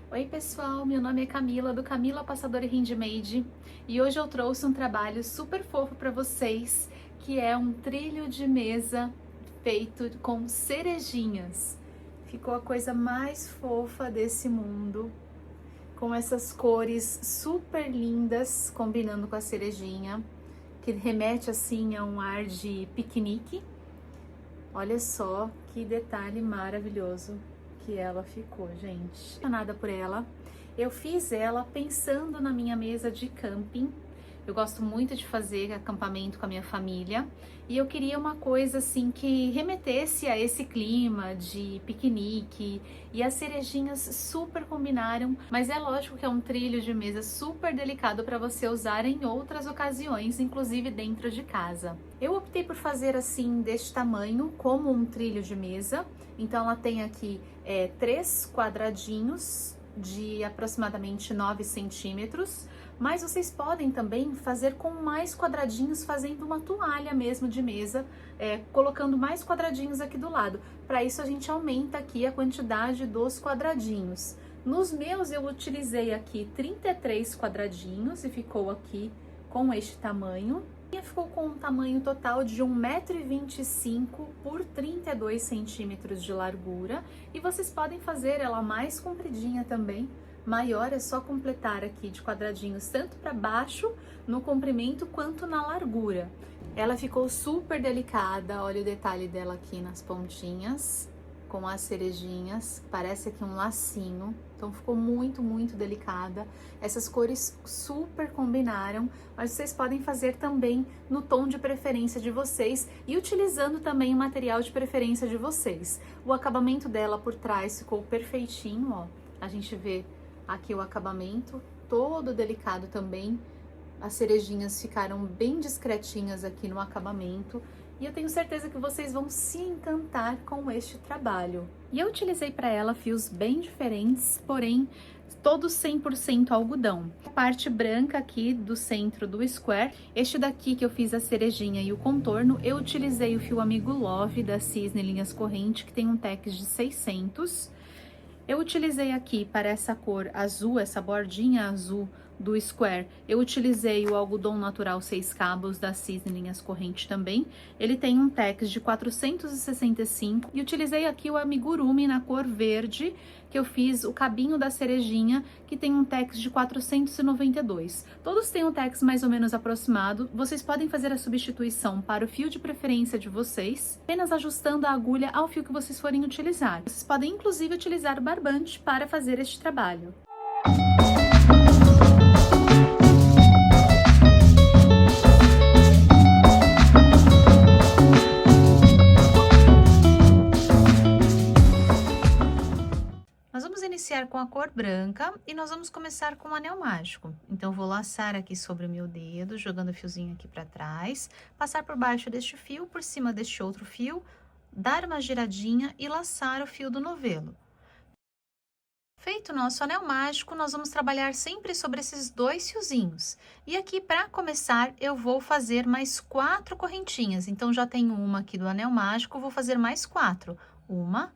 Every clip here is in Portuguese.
Oi pessoal, meu nome é Camila do Camila Passadora e Handmade e hoje eu trouxe um trabalho super fofo para vocês, que é um trilho de mesa feito com cerejinhas. Ficou a coisa mais fofa desse mundo, com essas cores super lindas combinando com a cerejinha, que remete assim a um ar de piquenique. Olha só que detalhe maravilhoso que ela ficou, gente. Nada por ela. Eu fiz ela pensando na minha mesa de camping. Eu gosto muito de fazer acampamento com a minha família e eu queria uma coisa assim que remetesse a esse clima de piquenique, e as cerejinhas super combinaram, mas é lógico que é um trilho de mesa super delicado para você usar em outras ocasiões, inclusive dentro de casa. Eu optei por fazer assim deste tamanho, como um trilho de mesa. Então ela tem aqui 3 quadradinhos de aproximadamente 9 centímetros, mas vocês podem também fazer com mais quadradinhos, fazendo uma toalha mesmo de mesa, colocando mais quadradinhos aqui do lado. Para isso a gente aumenta aqui a quantidade dos quadradinhos. Nos meus eu utilizei aqui 33 quadradinhos e ficou aqui com este tamanho. Ficou com um tamanho total de 1,25 m por 32 centímetros de largura, e vocês podem fazer ela mais compridinha também, maior, é só completar aqui de quadradinhos tanto para baixo no comprimento quanto na largura. Ela ficou super delicada, olha o detalhe dela aqui nas pontinhas, com as cerejinhas, parece aqui um lacinho, então ficou muito delicada. Essas cores super combinaram, mas vocês podem fazer também no tom de preferência de vocês e utilizando também o material de preferência de vocês. O acabamento dela por trás ficou perfeitinho, ó. A gente vê aqui o acabamento todo delicado também. As cerejinhas ficaram bem discretinhas aqui no acabamento. E eu tenho certeza que vocês vão se encantar com este trabalho. E eu utilizei para ela fios bem diferentes, porém todos 100% algodão. A parte branca aqui do centro do square, este daqui que eu fiz a cerejinha e o contorno, eu utilizei o fio Amigo Love da Cisne Linhas Corrente, que tem um tex de 600. Eu utilizei aqui para essa cor azul, essa bordinha azul do square, eu utilizei o algodão natural 6 cabos da Cisne Linhas Corrente também. Ele tem um tex de 465 e utilizei aqui o amigurumi na cor verde, que eu fiz o cabinho da cerejinha, que tem um tex de 492. Todos têm um tex mais ou menos aproximado. Vocês podem fazer a substituição para o fio de preferência de vocês, apenas ajustando a agulha ao fio que vocês forem utilizar. Vocês podem inclusive utilizar o barbante para fazer este trabalho. Nós vamos iniciar com a cor branca e nós vamos começar com o anel mágico. Então, eu vou laçar aqui sobre o meu dedo, jogando o fiozinho aqui para trás, passar por baixo deste fio, por cima deste outro fio, dar uma giradinha e laçar o fio do novelo. Feito o nosso anel mágico, nós vamos trabalhar sempre sobre esses 2 fiozinhos. E aqui, para começar, eu vou fazer mais 4 correntinhas. Então, já tenho uma aqui do anel mágico, vou fazer mais 4. 1,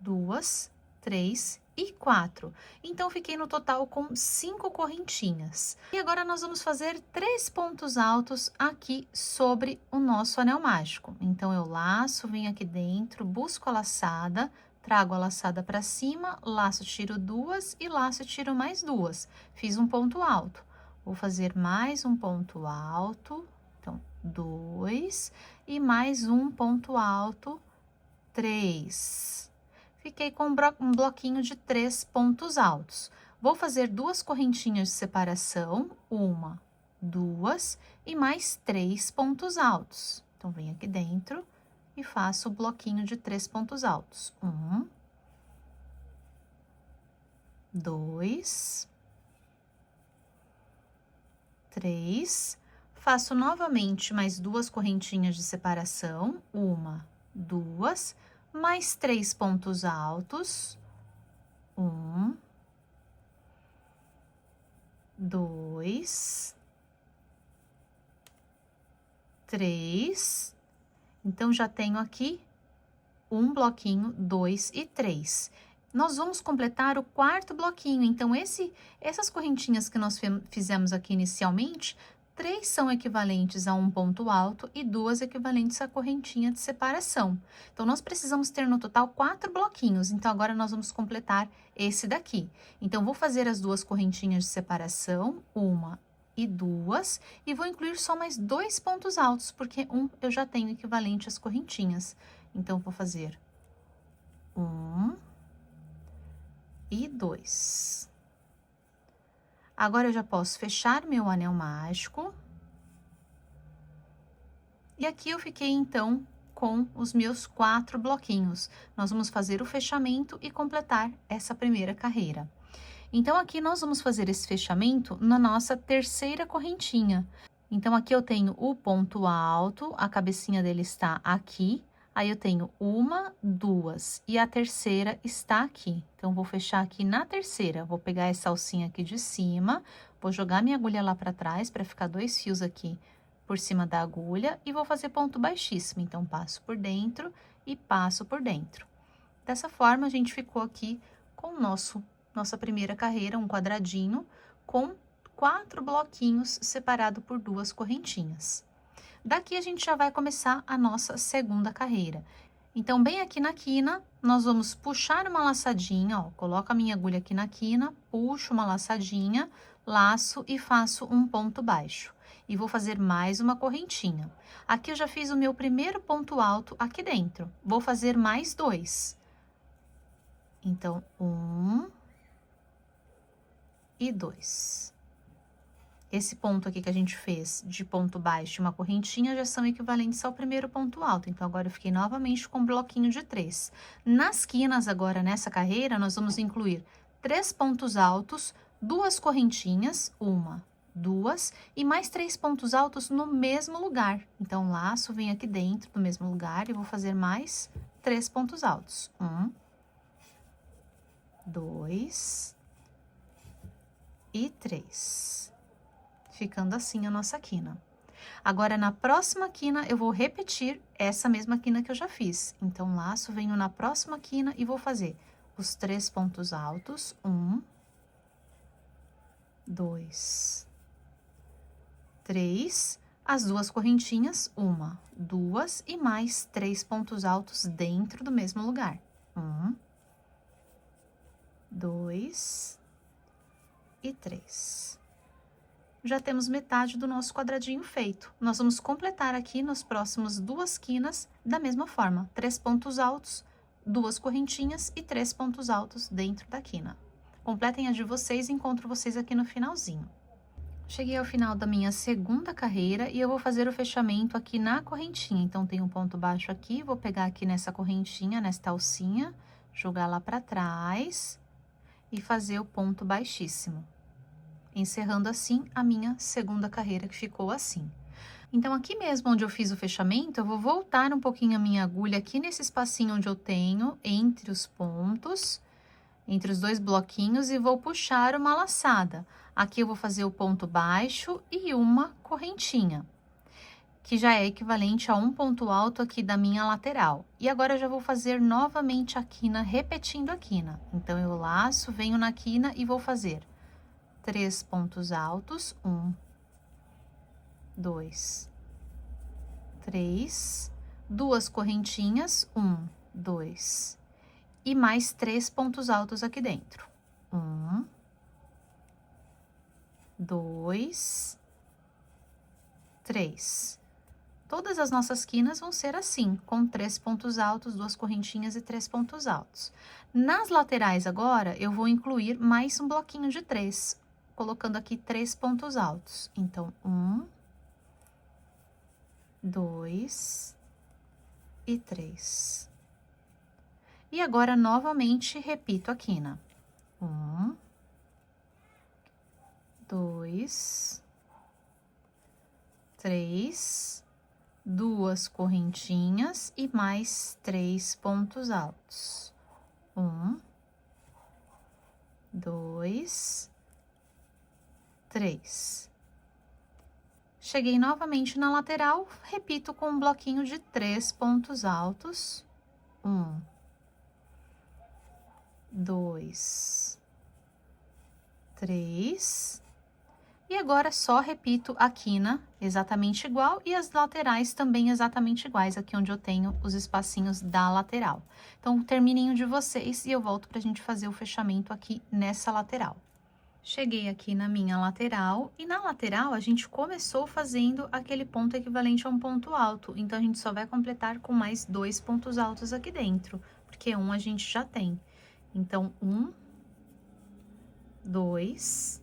2, 3 e 4. Então, fiquei no total com 5 correntinhas. E agora, nós vamos fazer 3 pontos altos aqui sobre o nosso anel mágico. Então, eu laço, venho aqui dentro, busco a laçada, trago a laçada para cima, laço, tiro 2 e laço, tiro mais 2. Fiz um ponto alto. Vou fazer mais um ponto alto, então, 2, e mais um ponto alto, 3. Fiquei com um bloquinho de 3 pontos altos. Vou fazer 2 correntinhas de separação, 1, 2 e mais 3 pontos altos. Então, venho aqui dentro e faço o bloquinho de 3 pontos altos. 1, 2, 3. Faço novamente mais 2 correntinhas de separação. 1, 2, mais 3 pontos altos. 1, 2, 3. Então, já tenho aqui um bloquinho, 2 e 3. nós vamos completar o quarto bloquinho. Então, essas correntinhas que nós fizemos aqui inicialmente, 3 são equivalentes a um ponto alto e 2 equivalentes à correntinha de separação. Então, nós precisamos ter no total 4 bloquinhos. Então, agora nós vamos completar esse daqui. Então, vou fazer as 2 correntinhas de separação, 1 e 2, e vou incluir só mais 2 pontos altos, porque eu já tenho equivalente às correntinhas. Então, vou fazer 1 e 2. Agora, eu já posso fechar meu anel mágico. E aqui eu fiquei, então, com os meus 4 bloquinhos. Nós vamos fazer o fechamento e completar essa primeira carreira. Então, aqui nós vamos fazer esse fechamento na nossa terceira correntinha. Então, aqui eu tenho o ponto alto, a cabecinha dele está aqui. Aí, eu tenho 1, 2 e a terceira está aqui. Então, vou fechar aqui na terceira. Vou pegar essa alcinha aqui de cima, vou jogar minha agulha lá para trás para ficar 2 fios aqui por cima da agulha e vou fazer ponto baixíssimo. Então, passo por dentro e passo por dentro. Dessa forma, a gente ficou aqui com nossa primeira carreira, um quadradinho com 4 bloquinhos separado por 2 correntinhas. Daqui a gente já vai começar a nossa segunda carreira. Então, bem aqui na quina, nós vamos puxar uma laçadinha, ó, coloco a minha agulha aqui na quina, puxo uma laçadinha, laço e faço um ponto baixo. E vou fazer mais uma correntinha. Aqui eu já fiz o meu primeiro ponto alto aqui dentro. Vou fazer mais 2. Então, 1 e 2. Esse ponto aqui que a gente fez de ponto baixo e uma correntinha já são equivalentes ao primeiro ponto alto. Então, agora eu fiquei novamente com um bloquinho de 3. Nas quinas agora, nessa carreira, nós vamos incluir 3 pontos altos, 2 correntinhas, 1, 2, e mais 3 pontos altos no mesmo lugar. Então, o laço vem aqui dentro do mesmo lugar e vou fazer mais 3 pontos altos. 1, 2 e 3. Ficando assim a nossa quina. Agora, na próxima quina, eu vou repetir essa mesma quina que eu já fiz. Então, laço, venho na próxima quina e vou fazer os 3 pontos altos. 1, 2, 3. As 2 correntinhas, 1, 2 e mais 3 pontos altos dentro do mesmo lugar. 1, 2 e 3. Já temos metade do nosso quadradinho feito. Nós vamos completar aqui nas próximas 2 quinas da mesma forma. 3 pontos altos, 2 correntinhas e 3 pontos altos dentro da quina. Completem a de vocês e encontro vocês aqui no finalzinho. Cheguei ao final da minha segunda carreira e eu vou fazer o fechamento aqui na correntinha. Então, tem um ponto baixo aqui, vou pegar aqui nessa correntinha, nesta alcinha, jogar lá para trás e fazer o ponto baixíssimo. Encerrando assim a minha segunda carreira, que ficou assim. Então, aqui mesmo onde eu fiz o fechamento, eu vou voltar um pouquinho a minha agulha aqui nesse espacinho onde eu tenho, entre os pontos, entre os 2 bloquinhos, e vou puxar uma laçada. Aqui eu vou fazer o ponto baixo e uma correntinha, que já é equivalente a um ponto alto aqui da minha lateral. E agora eu já vou fazer novamente a quina, repetindo a quina. Então, eu laço, venho na quina e vou fazer 3 pontos altos, 1, 2, 3, 2 correntinhas, 1, 2, e mais 3 pontos altos aqui dentro. 1, 2, 3. Todas as nossas quinas vão ser assim, com 3 pontos altos, 2 correntinhas e 3 pontos altos. Nas laterais agora, eu vou incluir mais um bloquinho de 3, colocando aqui 3 pontos altos. Então, 1, 2 e 3. E agora, novamente, repito a quina. 1, 2, 3, 2 correntinhas e mais 3 pontos altos. 1, 2, 3. Cheguei novamente na lateral, repito com um bloquinho de 3 pontos altos. 1, 2, 3. E agora só repito a quina exatamente igual e as laterais também exatamente iguais, aqui onde eu tenho os espacinhos da lateral. Então, terminem o de vocês e eu volto pra gente fazer o fechamento aqui nessa lateral. Cheguei aqui na minha lateral e na lateral a gente começou fazendo aquele ponto equivalente a um ponto alto. Então, a gente só vai completar com mais 2 pontos altos aqui dentro, porque um a gente já tem. Então, 1, 2...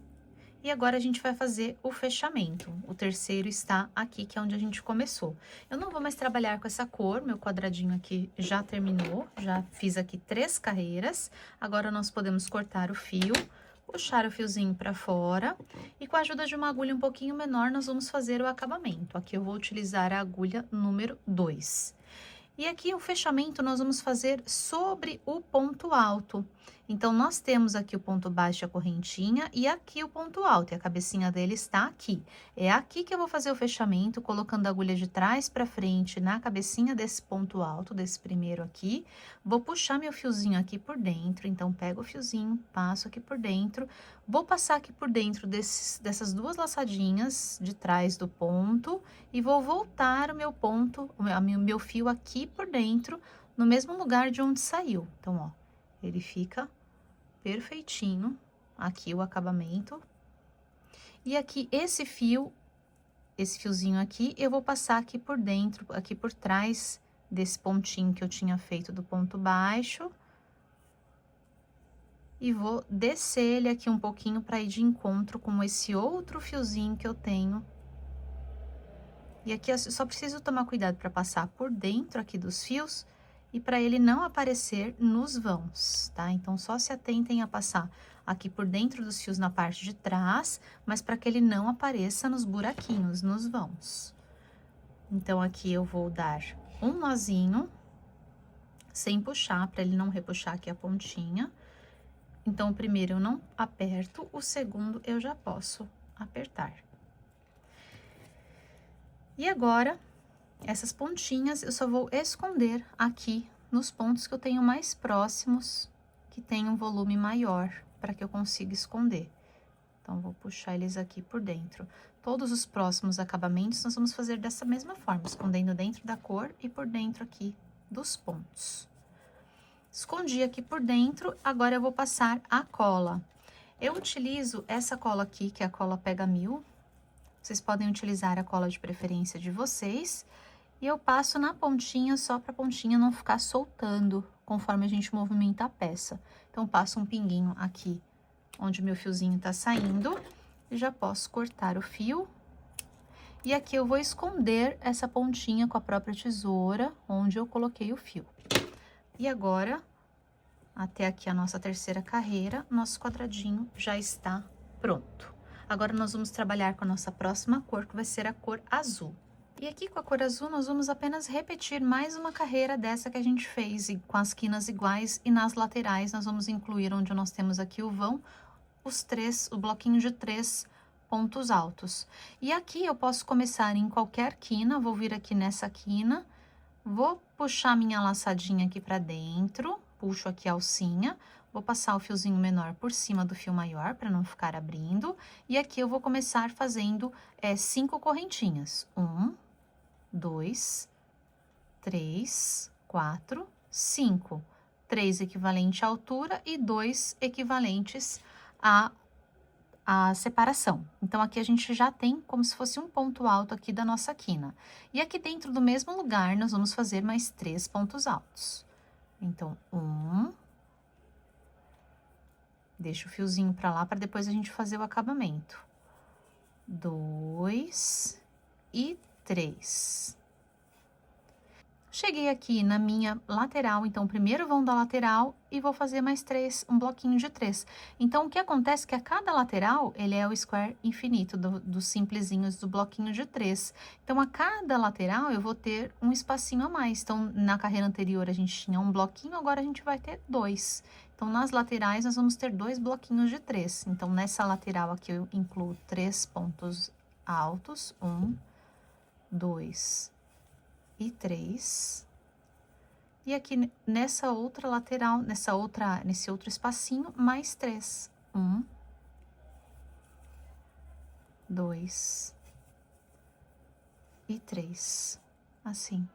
E agora a gente vai fazer o fechamento. O terceiro está aqui, que é onde a gente começou. Eu não vou mais trabalhar com essa cor, meu quadradinho aqui já terminou, já fiz aqui 3 carreiras. Agora nós podemos cortar o fio, puxar o fiozinho para fora e com a ajuda de uma agulha um pouquinho menor, nós vamos fazer o acabamento. Aqui eu vou utilizar a agulha número 2. E aqui o fechamento nós vamos fazer sobre o ponto alto. Então, nós temos aqui o ponto baixo, a correntinha, e aqui o ponto alto, e a cabecinha dele está aqui. É aqui que eu vou fazer o fechamento, colocando a agulha de trás para frente na cabecinha desse ponto alto, desse primeiro aqui. Vou puxar meu fiozinho aqui por dentro, então, pego o fiozinho, passo aqui por dentro. Vou passar aqui por dentro dessas 2 laçadinhas de trás do ponto e vou voltar o meu ponto, meu fio aqui por dentro, no mesmo lugar de onde saiu. Então, ó, ele fica perfeitinho, aqui o acabamento. E aqui, esse fiozinho aqui, eu vou passar aqui por dentro, aqui por trás desse pontinho que eu tinha feito do ponto baixo. E vou descer ele aqui um pouquinho para ir de encontro com esse outro fiozinho que eu tenho. E aqui eu só preciso tomar cuidado para passar por dentro aqui dos fios e para ele não aparecer nos vãos, tá? Então, só se atentem a passar aqui por dentro dos fios na parte de trás, mas para que ele não apareça nos buraquinhos, nos vãos. Então, aqui eu vou dar um nozinho, sem puxar, para ele não repuxar aqui a pontinha. Então, o primeiro eu não aperto, o segundo eu já posso apertar. E agora, essas pontinhas eu só vou esconder aqui nos pontos que eu tenho mais próximos, que tem um volume maior, para que eu consiga esconder. Então, vou puxar eles aqui por dentro. Todos os próximos acabamentos nós vamos fazer dessa mesma forma, escondendo dentro da cor e por dentro aqui dos pontos. Escondi aqui por dentro, agora eu vou passar a cola. Eu utilizo essa cola aqui, que é a cola Pega Mil. Vocês podem utilizar a cola de preferência de vocês. E eu passo na pontinha, só para a pontinha não ficar soltando conforme a gente movimenta a peça. Então, passo um pinguinho aqui, onde meu fiozinho tá saindo. E já posso cortar o fio. E aqui eu vou esconder essa pontinha com a própria tesoura, onde eu coloquei o fio. E agora, até aqui a nossa terceira carreira, nosso quadradinho já está pronto. Agora, nós vamos trabalhar com a nossa próxima cor, que vai ser a cor azul. E aqui com a cor azul, nós vamos apenas repetir mais uma carreira dessa que a gente fez, e com as quinas iguais, e nas laterais nós vamos incluir, onde nós temos aqui o vão, o bloquinho de 3 pontos altos. E aqui eu posso começar em qualquer quina, vou vir aqui nessa quina, vou puxar minha laçadinha aqui pra dentro, puxo aqui a alcinha, vou passar o fiozinho menor por cima do fio maior, para não ficar abrindo, e aqui eu vou começar fazendo 5 correntinhas. 1, 2, 3, 4, 5. 3 equivalente à altura e 2 equivalentes à separação. Então, aqui a gente já tem como se fosse um ponto alto aqui da nossa quina. E aqui dentro do mesmo lugar, nós vamos fazer mais 3 pontos altos. Então, 1. Deixa o fiozinho pra lá, para depois a gente fazer o acabamento. 2 e 3. Cheguei aqui na minha lateral, então, primeiro vão da lateral e vou fazer mais 3, um bloquinho de 3. Então, o que acontece é que a cada lateral, ele é o square infinito dos simplesinhos do bloquinho de 3. Então, a cada lateral, eu vou ter um espacinho a mais. Então, na carreira anterior, a gente tinha um bloquinho, agora a gente vai ter 2. Então, nas laterais, nós vamos ter 2 bloquinhos de 3. Então, nessa lateral aqui, eu incluo 3 pontos altos. 1, 2 e 3. E aqui nessa outra lateral, nesse outro espacinho, mais 3. 1, 2 e 3, assim.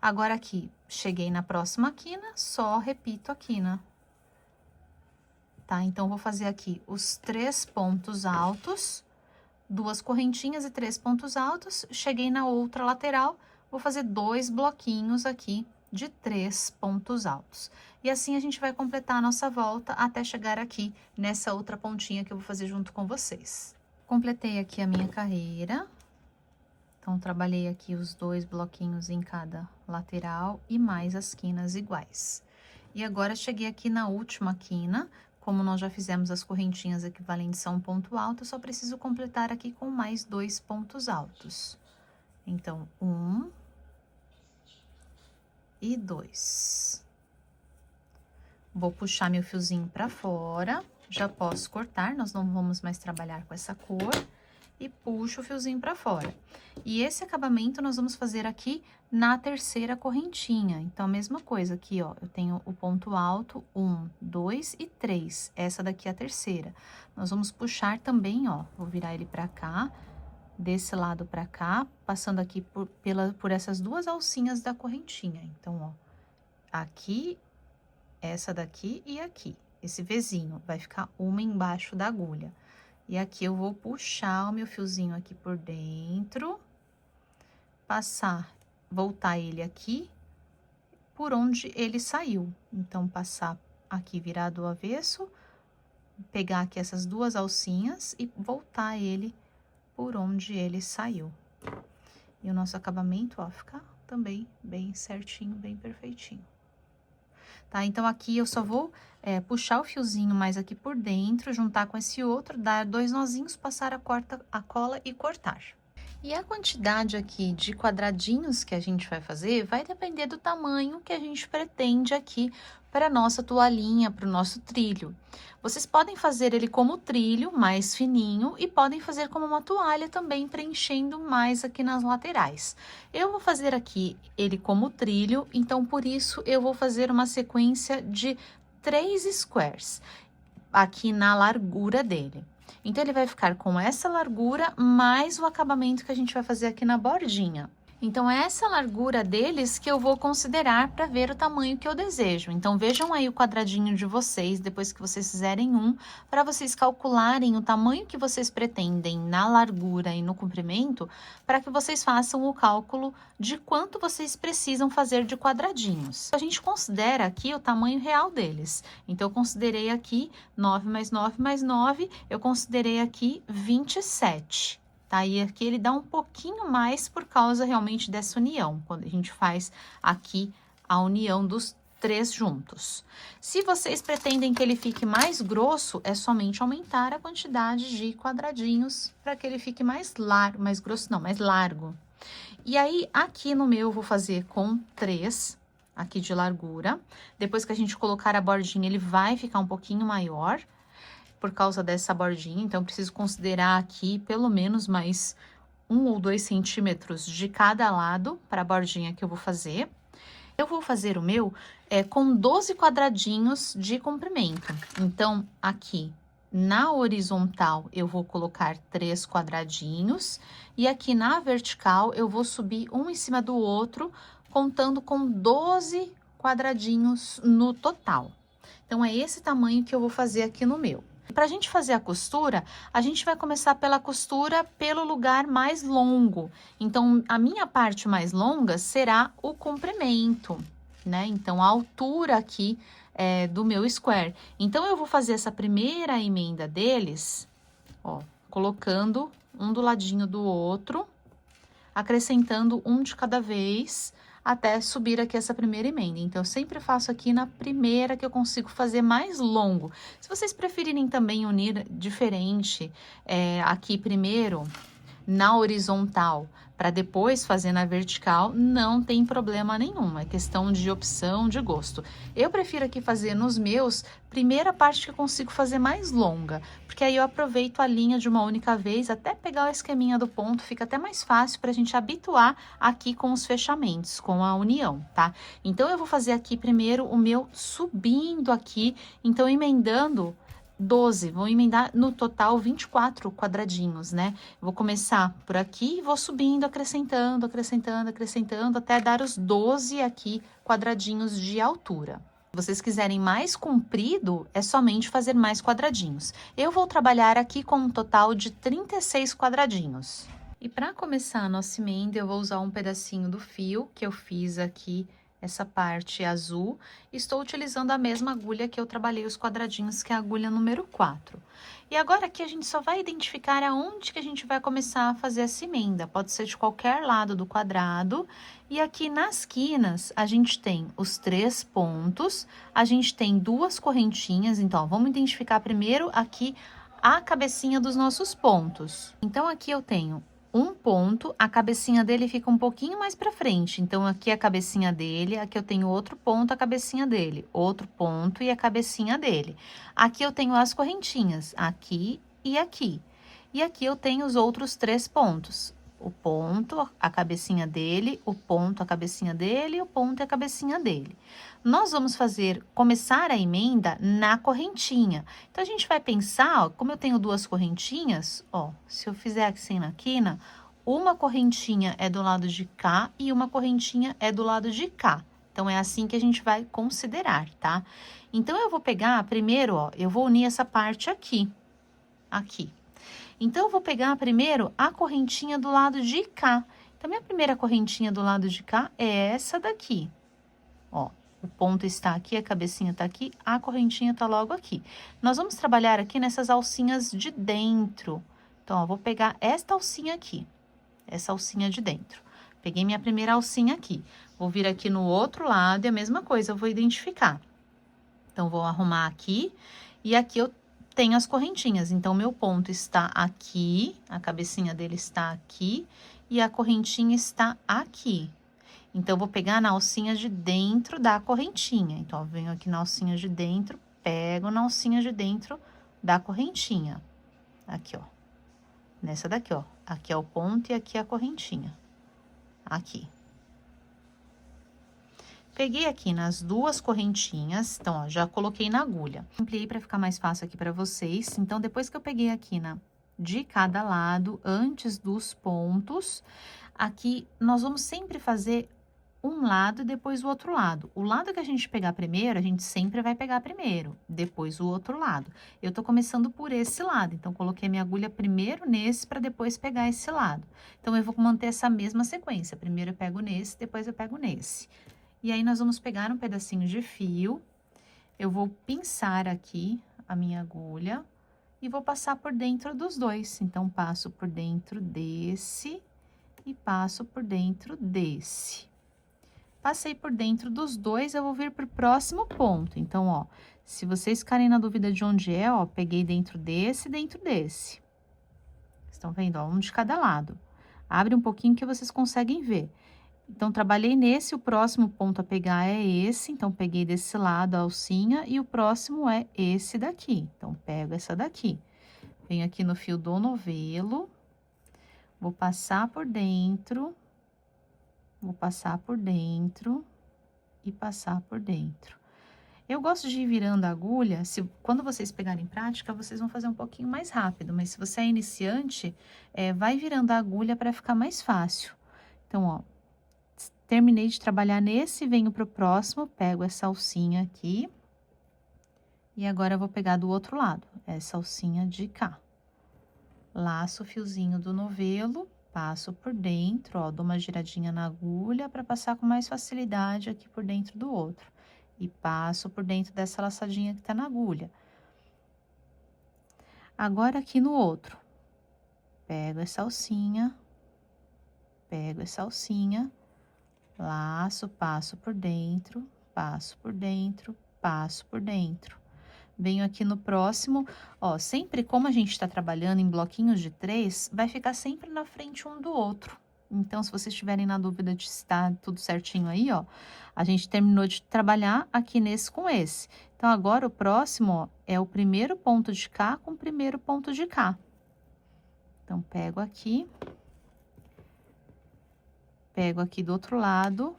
Agora aqui, cheguei na próxima quina, só repito a quina. Tá? Então, vou fazer aqui os 3 pontos altos, 2 correntinhas e 3 pontos altos. Cheguei na outra lateral, vou fazer 2 bloquinhos aqui de 3 pontos altos. E assim a gente vai completar a nossa volta até chegar aqui nessa outra pontinha que eu vou fazer junto com vocês. Completei aqui a minha carreira. Então, trabalhei aqui os 2 bloquinhos em cada lateral e mais as quinas iguais. E agora, cheguei aqui na última quina. Como nós já fizemos as correntinhas equivalentes a um ponto alto, eu só preciso completar aqui com mais 2 pontos altos. Então, 1 e 2. Vou puxar meu fiozinho pra fora, já posso cortar, nós não vamos mais trabalhar com essa cor. E puxo o fiozinho pra fora. E esse acabamento nós vamos fazer aqui na terceira correntinha. Então, a mesma coisa aqui, ó, eu tenho o ponto alto, 1, 2 e 3. Essa daqui é a terceira. Nós vamos puxar também, ó, vou virar ele pra cá, desse lado pra cá, passando aqui por essas 2 alcinhas da correntinha. Então, ó, aqui, essa daqui e aqui. Esse Vzinho vai ficar uma embaixo da agulha. E aqui eu vou puxar o meu fiozinho aqui por dentro, voltar ele aqui por onde ele saiu. Então, passar aqui virado do avesso, pegar aqui essas 2 alcinhas e voltar ele por onde ele saiu. E o nosso acabamento, ó, fica também bem certinho, bem perfeitinho. Tá? Então, aqui eu só vou puxar o fiozinho mais aqui por dentro, juntar com esse outro, dar 2 nozinhos, passar a cola e cortar. E a quantidade aqui de quadradinhos que a gente vai fazer vai depender do tamanho que a gente pretende aqui para nossa toalhinha, para o nosso trilho. Vocês podem fazer ele como trilho, mais fininho, e podem fazer como uma toalha também, preenchendo mais aqui nas laterais. Eu vou fazer aqui ele como trilho, então por isso eu vou fazer uma sequência de 3 squares aqui na largura dele. Então, ele vai ficar com essa largura, mais o acabamento que a gente vai fazer aqui na bordinha. Então, é essa largura deles que eu vou considerar para ver o tamanho que eu desejo. Então, vejam aí o quadradinho de vocês, depois que vocês fizerem um, para vocês calcularem o tamanho que vocês pretendem na largura e no comprimento, para que vocês façam o cálculo de quanto vocês precisam fazer de quadradinhos. A gente considera aqui o tamanho real deles. Então, eu considerei aqui 9 mais 9 mais 9, eu considerei aqui 27. Tá? E aqui ele dá um pouquinho mais por causa realmente dessa união, quando a gente faz aqui a união dos 3 juntos. Se vocês pretendem que ele fique mais grosso, é somente aumentar a quantidade de quadradinhos para que ele fique mais largo, mais grosso não, mais largo. E aí, aqui no meu, eu vou fazer com 3 aqui de largura. Depois que a gente colocar a bordinha, ele vai ficar um pouquinho maior, por causa dessa bordinha, então, eu preciso considerar aqui pelo menos mais 1 ou 2 centímetros de cada lado para a bordinha que eu vou fazer. Eu vou fazer o meu com 12 quadradinhos de comprimento. Então, aqui na horizontal, eu vou colocar 3 quadradinhos, e aqui na vertical, eu vou subir um em cima do outro, contando com 12 quadradinhos no total. Então, é esse tamanho que eu vou fazer aqui no meu. Para a gente fazer a costura, a gente vai começar pela costura pelo lugar mais longo. Então, a minha parte mais longa será o comprimento, né? Então, a altura aqui do meu square. Então, eu vou fazer essa primeira emenda deles, ó, colocando um do ladinho do outro, acrescentando um de cada vez, até subir aqui essa primeira emenda. Então, eu sempre faço aqui na primeira que eu consigo fazer mais longo. Se vocês preferirem também unir diferente, aqui primeiro na horizontal, para depois fazer na vertical, não tem problema nenhum, é questão de opção, de gosto. Eu prefiro aqui fazer nos meus, primeira parte que eu consigo fazer mais longa, porque aí eu aproveito a linha de uma única vez, até pegar o esqueminha do ponto, fica até mais fácil para a gente habituar aqui com os fechamentos, com a união, tá? Então, eu vou fazer aqui primeiro o meu subindo aqui, então emendando 12, vou emendar no total 24 quadradinhos, né? Vou começar por aqui e vou subindo, acrescentando, acrescentando, acrescentando, até dar os 12 aqui quadradinhos de altura. Se vocês quiserem mais comprido, é somente fazer mais quadradinhos. Eu vou trabalhar aqui com um total de 36 quadradinhos. E para começar a nossa emenda, eu vou usar um pedacinho do fio que eu fiz aqui, essa parte azul. Estou utilizando a mesma agulha que eu trabalhei os quadradinhos, que é a agulha número 4. E agora aqui a gente só vai identificar aonde que a gente vai começar a fazer essa emenda. Pode ser de qualquer lado do quadrado. E aqui nas quinas, a gente tem os 3 pontos, a gente tem 2 correntinhas. Então, ó, vamos identificar primeiro aqui a cabecinha dos nossos pontos. Então, aqui eu tenho um ponto, a cabecinha dele fica um pouquinho mais para frente. Então, aqui é a cabecinha dele, aqui eu tenho outro ponto, a cabecinha dele, outro ponto e a cabecinha dele. Aqui eu tenho as correntinhas, aqui e aqui. E aqui eu tenho os outros 3 pontos. O ponto, a cabecinha dele, o ponto, a cabecinha dele, o ponto e a cabecinha dele. Nós vamos começar a emenda na correntinha. Então, a gente vai pensar, ó, como eu tenho 2 correntinhas, ó, se eu fizer assim na quina, uma correntinha é do lado de cá e uma correntinha é do lado de cá. Então, é assim que a gente vai considerar, tá? Então, eu vou pegar primeiro, ó, eu vou unir essa parte aqui, aqui. Então, eu vou pegar primeiro a correntinha do lado de cá. Então, minha primeira correntinha do lado de cá é essa daqui, ó. O ponto está aqui, a cabecinha tá aqui, a correntinha tá logo aqui. Nós vamos trabalhar aqui nessas alcinhas de dentro. Então, ó, vou pegar esta alcinha aqui, essa alcinha de dentro. Peguei minha primeira alcinha aqui. Vou vir aqui no outro lado e a mesma coisa, eu vou identificar. Então, vou arrumar aqui e aqui eu tenho as correntinhas. Então, meu ponto está aqui, a cabecinha dele está aqui e a correntinha está aqui. Então, eu vou pegar na alcinha de dentro da correntinha. Então, eu venho aqui na alcinha de dentro, pego na alcinha de dentro da correntinha. Aqui, ó. Nessa daqui, ó. Aqui é o ponto e aqui é a correntinha. Aqui. Peguei aqui nas 2 correntinhas, então, ó, já coloquei na agulha. Ampliei para ficar mais fácil aqui para vocês. Então, depois que eu peguei aqui de cada lado, antes dos pontos, aqui nós vamos sempre fazer um lado e depois o outro lado. O lado que a gente pegar primeiro, a gente sempre vai pegar primeiro, depois o outro lado. Eu tô começando por esse lado, então coloquei minha agulha primeiro nesse para depois pegar esse lado. Então, eu vou manter essa mesma sequência. Primeiro eu pego nesse, depois eu pego nesse. E aí, nós vamos pegar um pedacinho de fio, eu vou pinçar aqui a minha agulha e vou passar por dentro dos dois. Então, passo por dentro desse e passo por dentro desse. Passei por dentro dos dois, eu vou vir pro próximo ponto. Então, ó, se vocês ficarem na dúvida de onde é, ó, peguei dentro desse e dentro desse. Estão vendo, ó, um de cada lado. Abre um pouquinho que vocês conseguem ver. Então, trabalhei nesse, o próximo ponto a pegar é esse. Então, peguei desse lado a alcinha e o próximo é esse daqui. Então, pego essa daqui. Venho aqui no fio do novelo, vou passar por dentro. Vou passar por dentro e passar por dentro. Eu gosto de ir virando a agulha, quando vocês pegarem prática, vocês vão fazer um pouquinho mais rápido, mas se você é iniciante, vai virando a agulha para ficar mais fácil. Então, ó, terminei de trabalhar nesse, venho pro próximo, pego essa alcinha aqui, e agora eu vou pegar do outro lado, essa alcinha de cá. Laço o fiozinho do novelo, passo por dentro, ó, dou uma giradinha na agulha para passar com mais facilidade aqui por dentro do outro. E passo por dentro dessa laçadinha que tá na agulha. Agora, aqui no outro, pego essa alcinha, laço, passo por dentro, passo por dentro, passo por dentro. Venho aqui no próximo, ó, sempre como a gente tá trabalhando em bloquinhos de 3, vai ficar sempre na frente um do outro. Então, se vocês estiverem na dúvida de se tá tudo certinho aí, ó, a gente terminou de trabalhar aqui nesse com esse. Então, agora o próximo, ó, é o primeiro ponto de cá com o primeiro ponto de cá. Então, pego aqui do outro lado,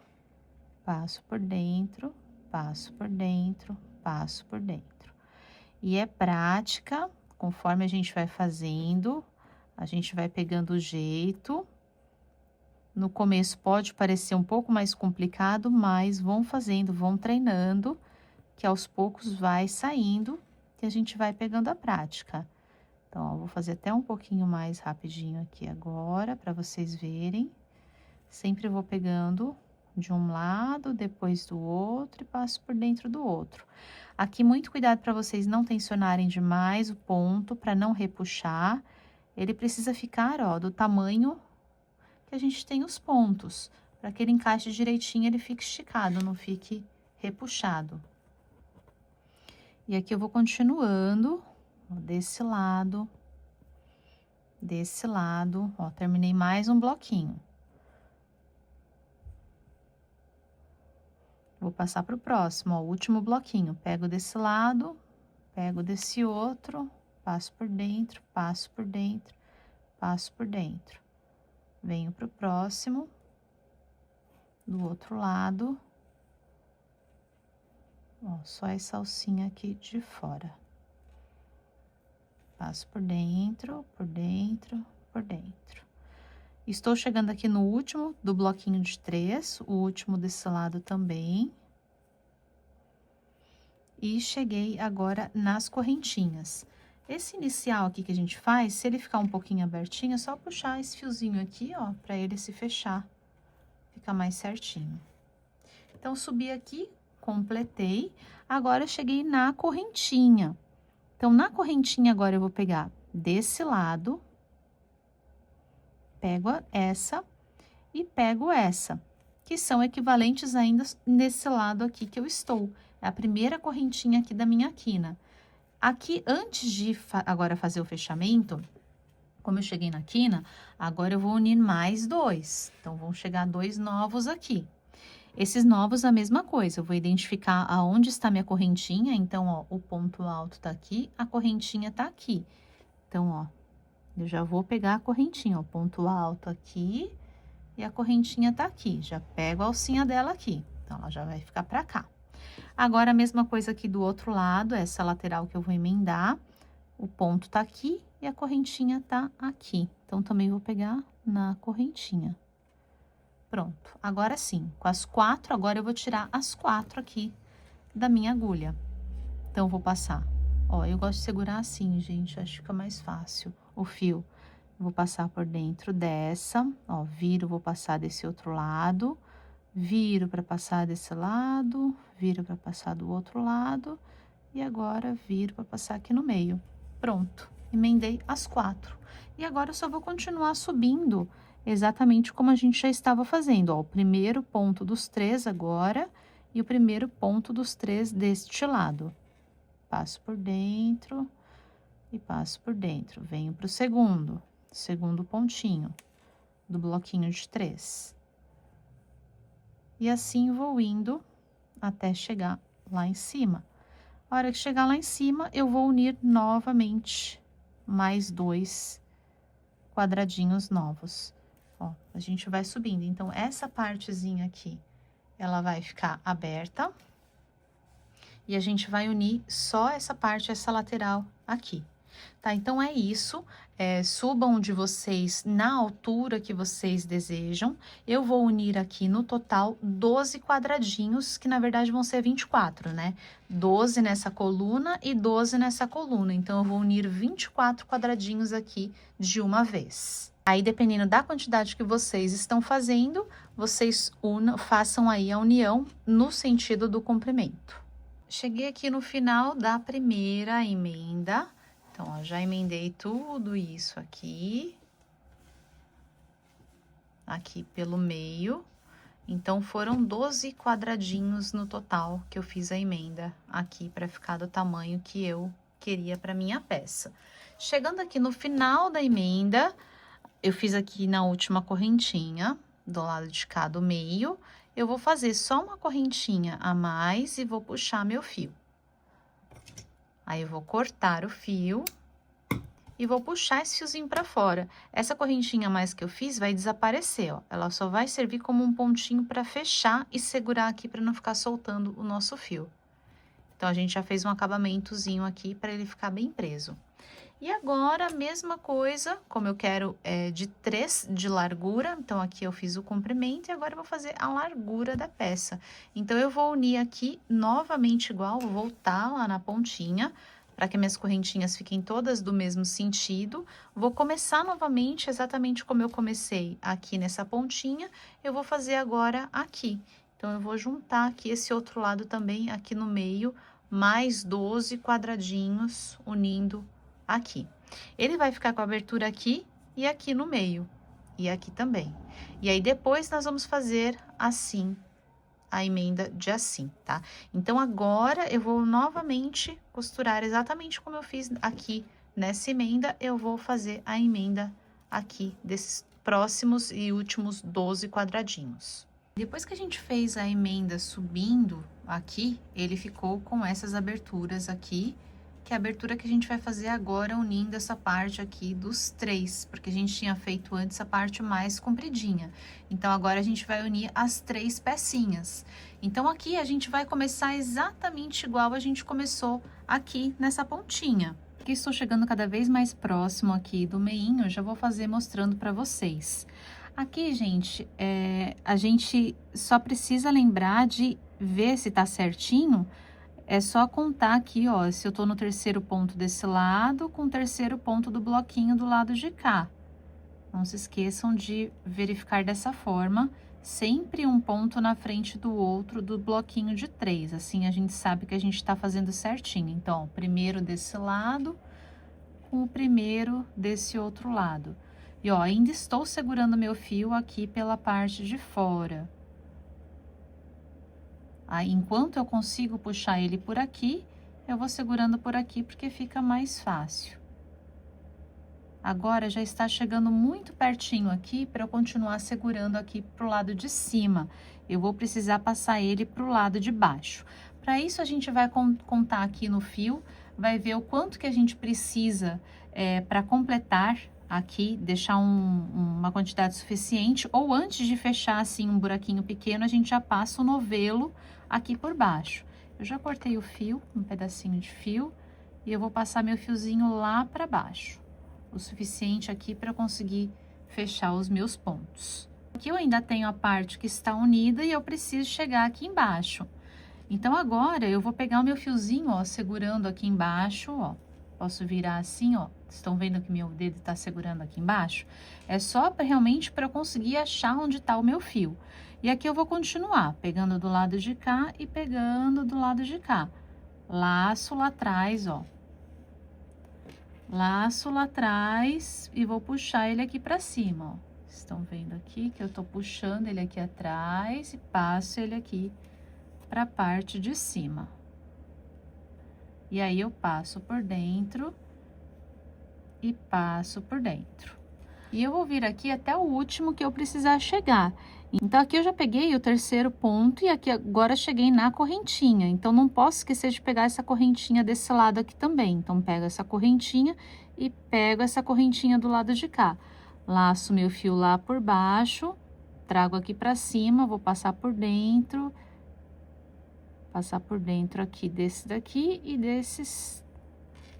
passo por dentro, passo por dentro, passo por dentro. E é prática, conforme a gente vai fazendo, a gente vai pegando o jeito. No começo pode parecer um pouco mais complicado, mas vão fazendo, vão treinando, que aos poucos vai saindo, que a gente vai pegando a prática. Então, ó, vou fazer até um pouquinho mais rapidinho aqui agora, para vocês verem. Sempre vou pegando de um lado, depois do outro e passo por dentro do outro. Aqui, muito cuidado para vocês não tensionarem demais o ponto, para não repuxar. Ele precisa ficar, ó, do tamanho que a gente tem os pontos, para que ele encaixe direitinho, ele fique esticado, não fique repuxado. E aqui eu vou continuando, ó, desse lado, ó, terminei mais um bloquinho. Vou passar para o próximo, ó, o último bloquinho. Pego desse lado, pego desse outro, passo por dentro, passo por dentro, passo por dentro. Venho para o próximo, do outro lado. Ó, só essa alcinha aqui de fora. Passo por dentro, por dentro, por dentro. Estou chegando aqui no último do bloquinho de 3, o último desse lado também. E cheguei agora nas correntinhas. Esse inicial aqui que a gente faz, se ele ficar um pouquinho abertinho, é só puxar esse fiozinho aqui, ó, pra ele se fechar, fica mais certinho. Então, subi aqui, completei, agora eu cheguei na correntinha. Então, na correntinha agora eu vou pegar desse lado, pego essa e pego essa, que são equivalentes ainda nesse lado aqui que eu estou. É a primeira correntinha aqui da minha quina. Aqui, antes de agora fazer o fechamento, como eu cheguei na quina, agora eu vou unir mais 2. Então, vão chegar 2 novos aqui. Esses novos, a mesma coisa, eu vou identificar aonde está minha correntinha. Então, ó, o ponto alto tá aqui, a correntinha tá aqui. Então, ó, eu já vou pegar a correntinha, ó, ponto alto aqui e a correntinha tá aqui. Já pego a alcinha dela aqui, então, ela já vai ficar pra cá. Agora, a mesma coisa aqui do outro lado, essa lateral que eu vou emendar, o ponto tá aqui e a correntinha tá aqui. Então, também vou pegar na correntinha. Pronto, agora sim, com as 4, agora eu vou tirar as 4 aqui da minha agulha. Então, vou passar, ó, eu gosto de segurar assim, gente, acho que fica mais fácil o fio. Vou passar por dentro dessa, ó, viro, vou passar desse outro lado, viro para passar desse lado, viro para passar do outro lado, e agora viro para passar aqui no meio. Pronto, emendei as 4. E agora eu só vou continuar subindo exatamente como a gente já estava fazendo, ó, o primeiro ponto dos 3 agora e o primeiro ponto dos 3 deste lado. Passo por dentro e passo por dentro. Venho para o segundo pontinho do bloquinho de 3. E assim vou indo até chegar lá em cima. A hora que chegar lá em cima, eu vou unir novamente mais 2 quadradinhos novos. Ó, a gente vai subindo. Então, essa partezinha aqui, ela vai ficar aberta. E a gente vai unir só essa parte, essa lateral aqui. Tá? Então, é isso. Subam de vocês na altura que vocês desejam. Eu vou unir aqui no total 12 quadradinhos, que na verdade vão ser 24, né? 12 nessa coluna e 12 nessa coluna. Então, eu vou unir 24 quadradinhos aqui de uma vez. Aí, dependendo da quantidade que vocês estão fazendo, vocês façam aí a união no sentido do comprimento. Cheguei aqui no final da primeira emenda. Então, ó, já emendei tudo isso aqui. Aqui pelo meio. Então, foram 12 quadradinhos no total que eu fiz a emenda aqui para ficar do tamanho que eu queria para minha peça. Chegando aqui no final da emenda, eu fiz aqui na última correntinha, do lado de cá do meio, eu vou fazer só uma correntinha a mais e vou puxar meu fio. Aí, eu vou cortar o fio e vou puxar esse fiozinho pra fora. Essa correntinha a mais que eu fiz vai desaparecer, ó. Ela só vai servir como um pontinho pra fechar e segurar aqui pra não ficar soltando o nosso fio. Então, a gente já fez um acabamentozinho aqui pra ele ficar bem preso. E agora, a mesma coisa, como eu quero de 3 de largura, então aqui eu fiz o comprimento e agora eu vou fazer a largura da peça. Então, eu vou unir aqui novamente igual, vou voltar lá na pontinha, para que minhas correntinhas fiquem todas do mesmo sentido. Vou começar novamente exatamente como eu comecei aqui nessa pontinha, eu vou fazer agora aqui. Então, eu vou juntar aqui esse outro lado também, aqui no meio, mais 12 quadradinhos unindo aqui. Ele vai ficar com a abertura aqui e aqui no meio, e aqui também. E aí, depois, nós vamos fazer assim, a emenda de assim, tá? Então, agora, eu vou novamente costurar exatamente como eu fiz aqui nessa emenda, eu vou fazer a emenda aqui desses próximos e últimos 12 quadradinhos. Depois que a gente fez a emenda subindo aqui, ele ficou com essas aberturas aqui, que é a abertura que a gente vai fazer agora, unindo essa parte aqui dos 3, porque a gente tinha feito antes a parte mais compridinha. Então, agora a gente vai unir as 3 pecinhas. Então, aqui a gente vai começar exatamente igual a gente começou aqui nessa pontinha. Aqui estou chegando cada vez mais próximo aqui do meinho, eu já vou fazer mostrando para vocês. Aqui, gente, a gente só precisa lembrar de ver se tá certinho. É só contar aqui, ó, se eu tô no terceiro ponto desse lado, com o terceiro ponto do bloquinho do lado de cá. Não se esqueçam de verificar dessa forma, sempre um ponto na frente do outro do bloquinho de 3. Assim, a gente sabe que a gente tá fazendo certinho. Então, ó, primeiro desse lado, com o primeiro desse outro lado. E, ó, ainda estou segurando meu fio aqui pela parte de fora. Aí, enquanto eu consigo puxar ele por aqui, eu vou segurando por aqui, porque fica mais fácil. Agora, já está chegando muito pertinho aqui, para eu continuar segurando aqui pro lado de cima. Eu vou precisar passar ele pro lado de baixo. Para isso, a gente vai contar aqui no fio, vai ver o quanto que a gente precisa para completar aqui, deixar uma quantidade suficiente, ou antes de fechar assim um buraquinho pequeno, a gente já passa o novelo aqui por baixo. Eu já cortei o fio, um pedacinho de fio, e eu vou passar meu fiozinho lá para baixo, o suficiente aqui para eu conseguir fechar os meus pontos. Aqui eu ainda tenho a parte que está unida e eu preciso chegar aqui embaixo. Então, agora eu vou pegar o meu fiozinho, ó, segurando aqui embaixo, ó. Posso virar assim, ó. Estão vendo que meu dedo tá segurando aqui embaixo? É só realmente para eu conseguir achar onde tá o meu fio. E aqui eu vou continuar, pegando do lado de cá e pegando do lado de cá. Laço lá atrás, ó. Laço lá atrás e vou puxar ele aqui pra cima, ó. Estão vendo aqui que eu tô puxando ele aqui atrás e passo ele aqui pra parte de cima. E aí, eu passo por dentro e passo por dentro. E eu vou vir aqui até o último que eu precisar chegar. Então, aqui eu já peguei o terceiro ponto e aqui agora cheguei na correntinha. Então, não posso esquecer de pegar essa correntinha desse lado aqui também. Então, pego essa correntinha e pego essa correntinha do lado de cá. Laço meu fio lá por baixo, trago aqui pra cima, vou passar por dentro aqui desse daqui e desses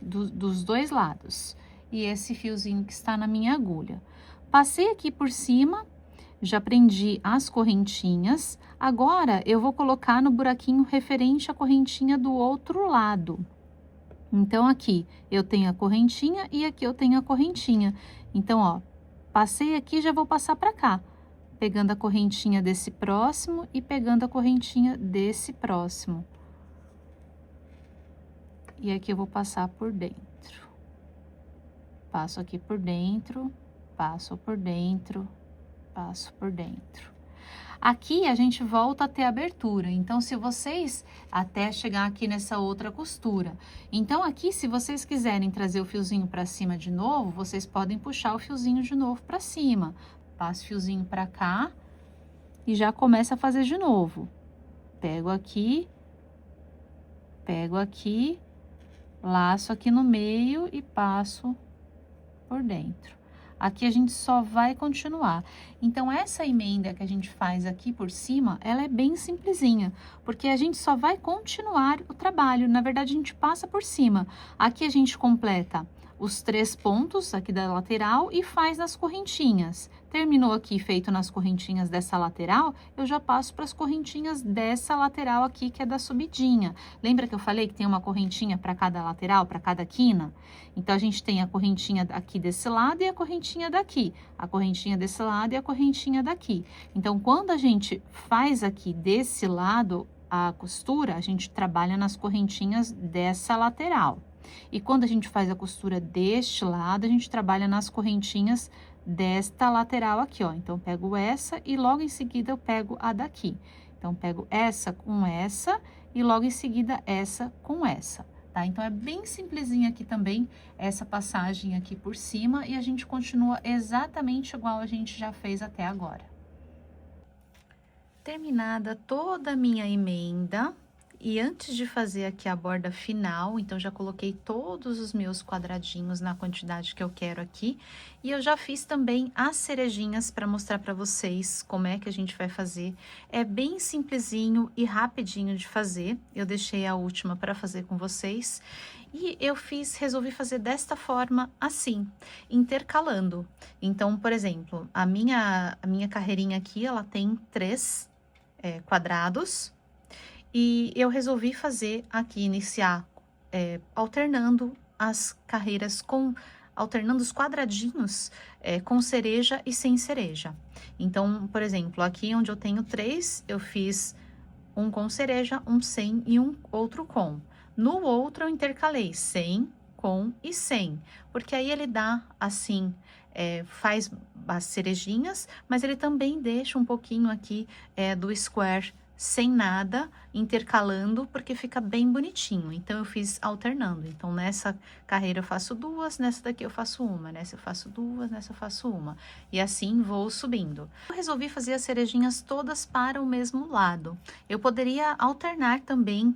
dos dois lados. E esse fiozinho que está na minha agulha. Passei aqui por cima, já prendi as correntinhas. Agora, eu vou colocar no buraquinho referente à correntinha do outro lado. Então, aqui eu tenho a correntinha e aqui eu tenho a correntinha. Então, ó, passei aqui, já vou passar pra cá, pegando a correntinha desse próximo e pegando a correntinha desse próximo. E aqui eu vou passar por dentro. Passo aqui por dentro, passo por dentro, passo por dentro. Aqui a gente volta a ter abertura, então se vocês, até chegar aqui nessa outra costura. Então aqui, se vocês quiserem trazer o fiozinho para cima de novo, vocês podem puxar o fiozinho de novo para cima. Passo o fiozinho para cá e já começa a fazer de novo. Pego aqui, laço aqui no meio e passo por dentro. Aqui a gente só vai continuar. Então, essa emenda que a gente faz aqui por cima, ela é bem simplesinha, porque a gente só vai continuar o trabalho. Na verdade, a gente passa por cima. Aqui a gente completa os 3 pontos aqui da lateral e faz nas correntinhas. Terminou aqui feito nas correntinhas dessa lateral, eu já passo para as correntinhas dessa lateral aqui, que é da subidinha. Lembra que eu falei que tem uma correntinha para cada lateral, para cada quina? Então, a gente tem a correntinha aqui desse lado e a correntinha daqui. A correntinha desse lado e a correntinha daqui. Então, quando a gente faz aqui desse lado a costura, a gente trabalha nas correntinhas dessa lateral. E quando a gente faz a costura deste lado, a gente trabalha nas correntinhas desta lateral aqui, ó. Então, pego essa e logo em seguida eu pego a daqui. Então, pego essa com essa e logo em seguida essa com essa, tá? Então, é bem simplesinha aqui também essa passagem aqui por cima e a gente continua exatamente igual a gente já fez até agora. Terminada toda a minha emenda, e antes de fazer aqui a borda final, então já coloquei todos os meus quadradinhos na quantidade que eu quero aqui. E eu já fiz também as cerejinhas para mostrar para vocês como é que a gente vai fazer. É bem simplesinho e rapidinho de fazer. Eu deixei a última para fazer com vocês. E eu resolvi fazer desta forma assim, intercalando. Então, por exemplo, a minha carreirinha aqui, ela tem 3 quadrados. E eu resolvi fazer aqui, iniciar alternando as carreiras alternando os quadradinhos com cereja e sem cereja. Então, por exemplo, aqui onde eu tenho 3, eu fiz um com cereja, um sem e um outro com. No outro eu intercalei sem, com e sem, porque aí ele dá assim, faz as cerejinhas, mas ele também deixa um pouquinho aqui do square sem nada, intercalando, porque fica bem bonitinho. Então, eu fiz alternando. Então, nessa carreira eu faço 2, nessa daqui eu faço 1, nessa eu faço 2, nessa eu faço 1. E assim vou subindo. Eu resolvi fazer as cerejinhas todas para o mesmo lado. Eu poderia alternar também,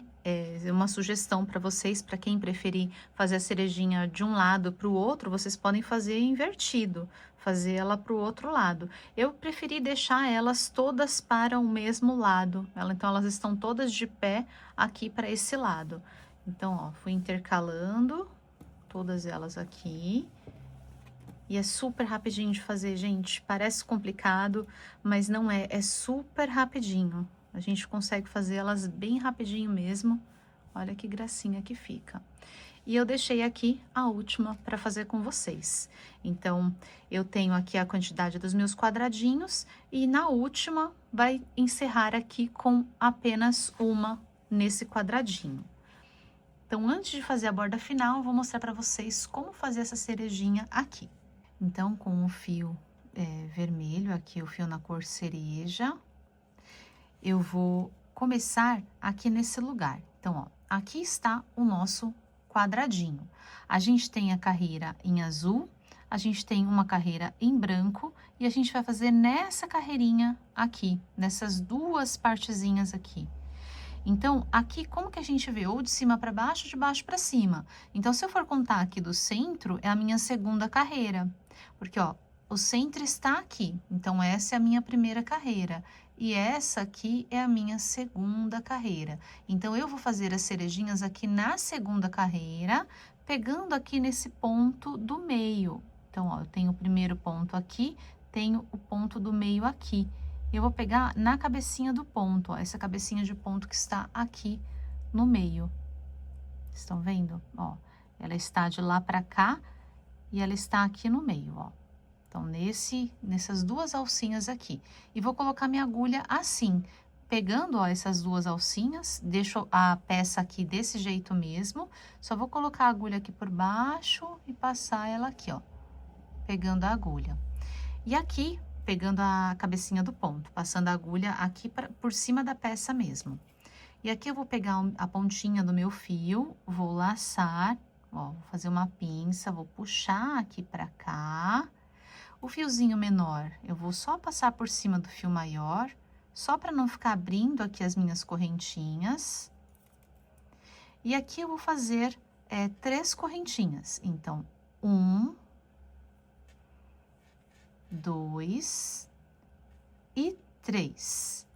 uma sugestão para vocês, para quem preferir fazer a cerejinha de um lado para o outro, vocês podem fazer invertido, fazer ela para o outro lado. Eu preferi deixar elas todas para o mesmo lado, então elas estão todas de pé aqui para esse lado. Então, ó, fui intercalando todas elas aqui. E é super rapidinho de fazer, gente. Parece complicado, mas não é, é super rapidinho. A gente consegue fazer elas bem rapidinho mesmo. Olha que gracinha que fica. E eu deixei aqui a última para fazer com vocês. Então, eu tenho aqui a quantidade dos meus quadradinhos e na última vai encerrar aqui com apenas uma nesse quadradinho. Então, antes de fazer a borda final, eu vou mostrar para vocês como fazer essa cerejinha aqui. Então, com o fio vermelho, aqui o fio na cor cereja, eu vou começar aqui nesse lugar. Então, ó, aqui está o nosso quadradinho. A gente tem a carreira em azul, a gente tem uma carreira em branco e a gente vai fazer nessa carreirinha aqui, nessas 2 partezinhas aqui. Então, aqui, como que a gente vê? Ou de cima para baixo, de baixo para cima. Então, se eu for contar aqui do centro, é a minha segunda carreira. Porque, ó, o centro está aqui. Então, essa é a minha primeira carreira. E essa aqui é a minha segunda carreira. Então, eu vou fazer as cerejinhas aqui na segunda carreira, pegando aqui nesse ponto do meio. Então, ó, eu tenho o primeiro ponto aqui, tenho o ponto do meio aqui. Eu vou pegar na cabecinha do ponto, ó, essa cabecinha de ponto que está aqui no meio. Estão vendo? Ó, ela está de lá para cá e ela está aqui no meio, ó. Então, nessas 2 alcinhas aqui. E vou colocar minha agulha assim, pegando, ó, essas 2 alcinhas, deixo a peça aqui desse jeito mesmo, só vou colocar a agulha aqui por baixo e passar ela aqui, ó, pegando a agulha. E aqui, pegando a cabecinha do ponto, passando a agulha aqui por cima da peça mesmo. E aqui eu vou pegar a pontinha do meu fio, vou laçar, ó, vou fazer uma pinça, vou puxar aqui pra cá. O fiozinho menor, eu vou só passar por cima do fio maior, só para não ficar abrindo aqui as minhas correntinhas. E aqui eu vou fazer 3 correntinhas. Então, 1, 2 e 3.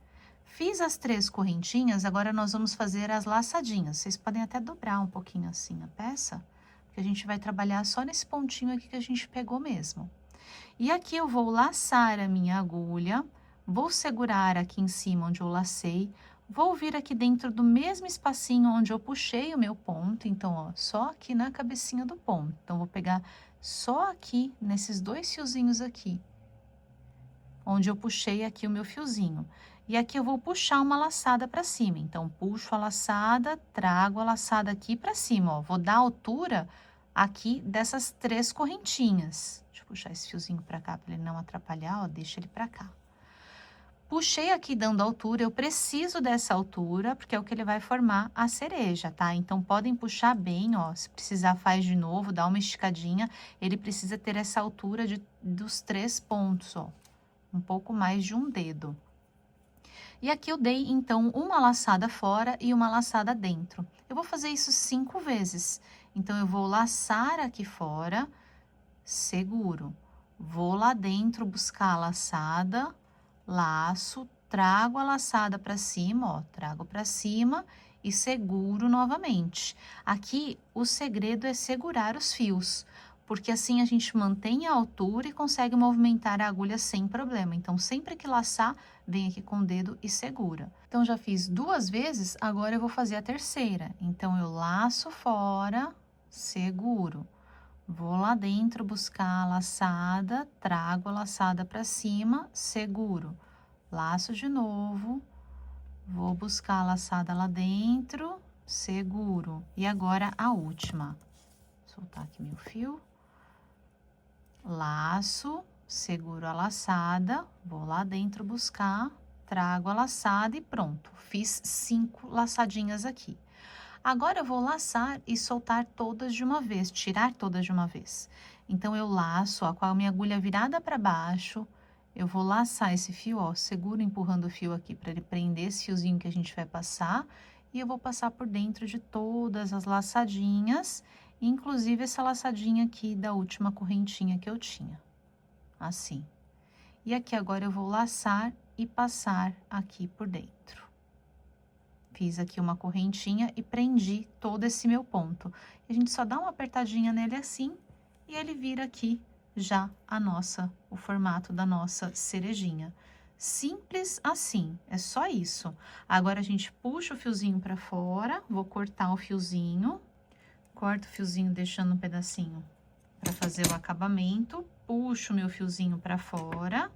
Fiz as 3 correntinhas, agora nós vamos fazer as laçadinhas. Vocês podem até dobrar um pouquinho assim a peça, porque a gente vai trabalhar só nesse pontinho aqui que a gente pegou mesmo. E aqui eu vou laçar a minha agulha, vou segurar aqui em cima onde eu lacei, vou vir aqui dentro do mesmo espacinho onde eu puxei o meu ponto, então, ó, só aqui na cabecinha do ponto. Então, vou pegar só aqui, nesses 2 fiozinhos aqui, onde eu puxei aqui o meu fiozinho. E aqui eu vou puxar uma laçada para cima, então, puxo a laçada, trago a laçada aqui para cima, ó, vou dar altura aqui dessas 3 correntinhas. Deixa eu puxar esse fiozinho para cá para ele não atrapalhar, ó, deixa ele para cá. Puxei aqui dando altura, eu preciso dessa altura, porque é o que ele vai formar a cereja, tá? Então, podem puxar bem, ó, se precisar faz de novo, dá uma esticadinha, ele precisa ter essa altura dos 3 pontos, ó, um pouco mais de um dedo. E aqui eu dei, então, uma laçada fora e uma laçada dentro. Eu vou fazer isso 5 vezes. Então, eu vou laçar aqui fora, seguro. Vou lá dentro buscar a laçada, laço, trago a laçada para cima, ó, trago para cima e seguro novamente. Aqui, o segredo é segurar os fios, porque assim a gente mantém a altura e consegue movimentar a agulha sem problema. Então, sempre que laçar, vem aqui com o dedo e segura. Então, já fiz 2 vezes, agora eu vou fazer a terceira. Então, eu laço fora, seguro. Vou lá dentro buscar a laçada, trago a laçada para cima, seguro. Laço de novo, vou buscar a laçada lá dentro, seguro. E agora a última. Vou soltar aqui meu fio. Laço, seguro a laçada, vou lá dentro buscar, trago a laçada e pronto. Fiz 5 laçadinhas aqui. Agora eu vou laçar e soltar todas de uma vez, tirar todas de uma vez. Então, eu laço, ó, com a minha agulha virada para baixo, eu vou laçar esse fio, ó, seguro empurrando o fio aqui para ele prender esse fiozinho que a gente vai passar. E eu vou passar por dentro de todas as laçadinhas, inclusive essa laçadinha aqui da última correntinha que eu tinha. Assim. E aqui agora eu vou laçar e passar aqui por dentro. Fiz aqui uma correntinha e prendi todo esse meu ponto. A gente só dá uma apertadinha nele assim e ele vira aqui já o formato da nossa cerejinha. Simples assim, é só isso. Agora a gente puxa o fiozinho para fora, vou cortar o fiozinho, corto o fiozinho deixando um pedacinho para fazer o acabamento, puxo o meu fiozinho para fora.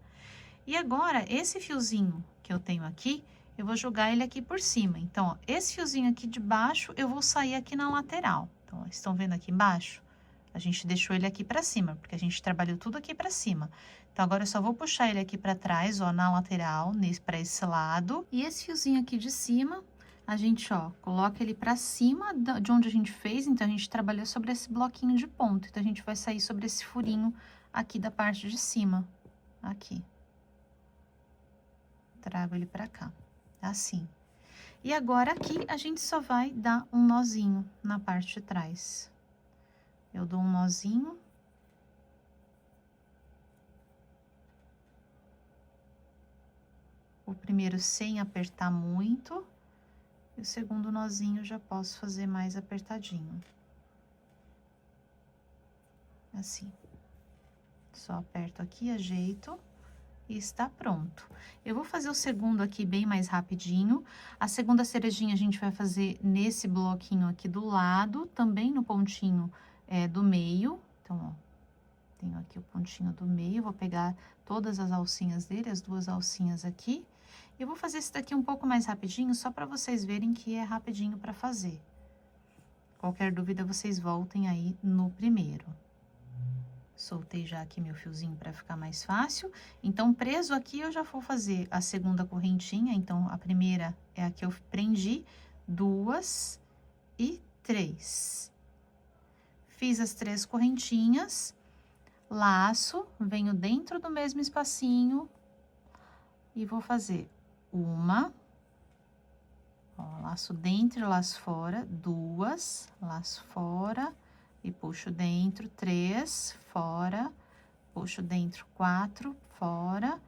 E agora, esse fiozinho que eu tenho aqui, eu vou jogar ele aqui por cima. Então, ó, esse fiozinho aqui de baixo, eu vou sair aqui na lateral. Então, ó, estão vendo aqui embaixo? A gente deixou ele aqui pra cima, porque a gente trabalhou tudo aqui pra cima. Então, agora eu só vou puxar ele aqui pra trás, ó, na lateral, pra esse lado. E esse fiozinho aqui de cima, a gente, ó, coloca ele pra cima de onde a gente fez. Então, a gente trabalhou sobre esse bloquinho de ponto. Então, a gente vai sair sobre esse furinho aqui da parte de cima. Aqui. Trago ele pra cá. Assim. E agora aqui a gente só vai dar um nozinho na parte de trás. Eu dou um nozinho. O primeiro sem apertar muito. E o segundo nozinho já posso fazer mais apertadinho. Assim. Só aperto aqui, ajeito. E está pronto. Eu vou fazer o segundo aqui bem mais rapidinho. A segunda cerejinha a gente vai fazer nesse bloquinho aqui do lado, também no pontinho do meio. Então, ó, tenho aqui o pontinho do meio, vou pegar todas as alcinhas dele, as 2 alcinhas aqui. Eu vou fazer esse daqui um pouco mais rapidinho, só para vocês verem que é rapidinho para fazer. Qualquer dúvida, vocês voltem aí no primeiro. Soltei já aqui meu fiozinho para ficar mais fácil. Então, preso aqui, eu já vou fazer a segunda correntinha. Então, a primeira é a que eu prendi, 2 e 3. Fiz as 3 correntinhas, laço, venho dentro do mesmo espacinho e vou fazer uma, ó, laço dentro e laço fora, 2, laço fora e puxo dentro, 3, fora, puxo dentro, 4, fora,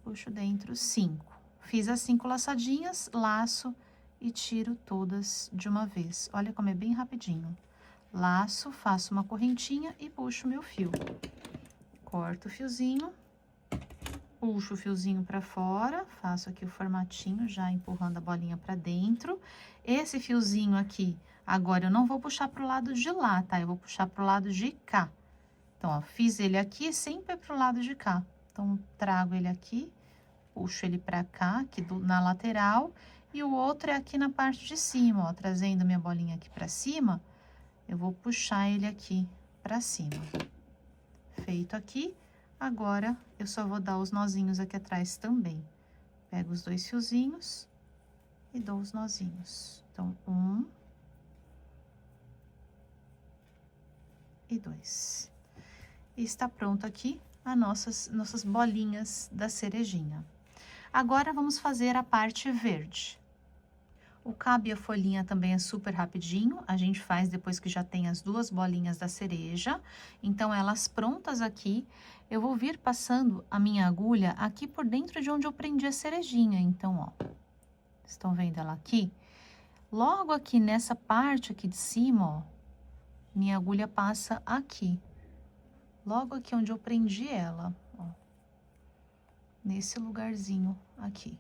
puxo dentro, 5. Fiz as 5 laçadinhas, laço e tiro todas de uma vez. Olha como é bem rapidinho. Laço, faço uma correntinha e puxo meu fio. Corto o fiozinho, puxo o fiozinho para fora, faço aqui o formatinho, já empurrando a bolinha para dentro. Esse fiozinho aqui, agora eu não vou puxar pro lado de lá, tá? Eu vou puxar pro lado de cá. Então, ó, fiz ele aqui, sempre pro lado de cá. Então, trago ele aqui, puxo ele para cá, aqui na lateral, e o outro é aqui na parte de cima, ó, trazendo minha bolinha aqui para cima. Eu vou puxar ele aqui pra cima. Feito aqui, agora eu só vou dar os nozinhos aqui atrás também. Pego os 2 fiozinhos e dou os nozinhos. Então, 1 e 2. E está pronto aqui as nossas bolinhas da cerejinha. Agora, vamos fazer a parte verde. O cabo e a folhinha também é super rapidinho, a gente faz depois que já tem as 2 bolinhas da cereja. Então, elas prontas aqui, eu vou vir passando a minha agulha aqui por dentro de onde eu prendi a cerejinha. Então, ó, estão vendo ela aqui? Logo aqui nessa parte aqui de cima, ó, minha agulha passa aqui. Logo aqui onde eu prendi ela, ó, nesse lugarzinho aqui.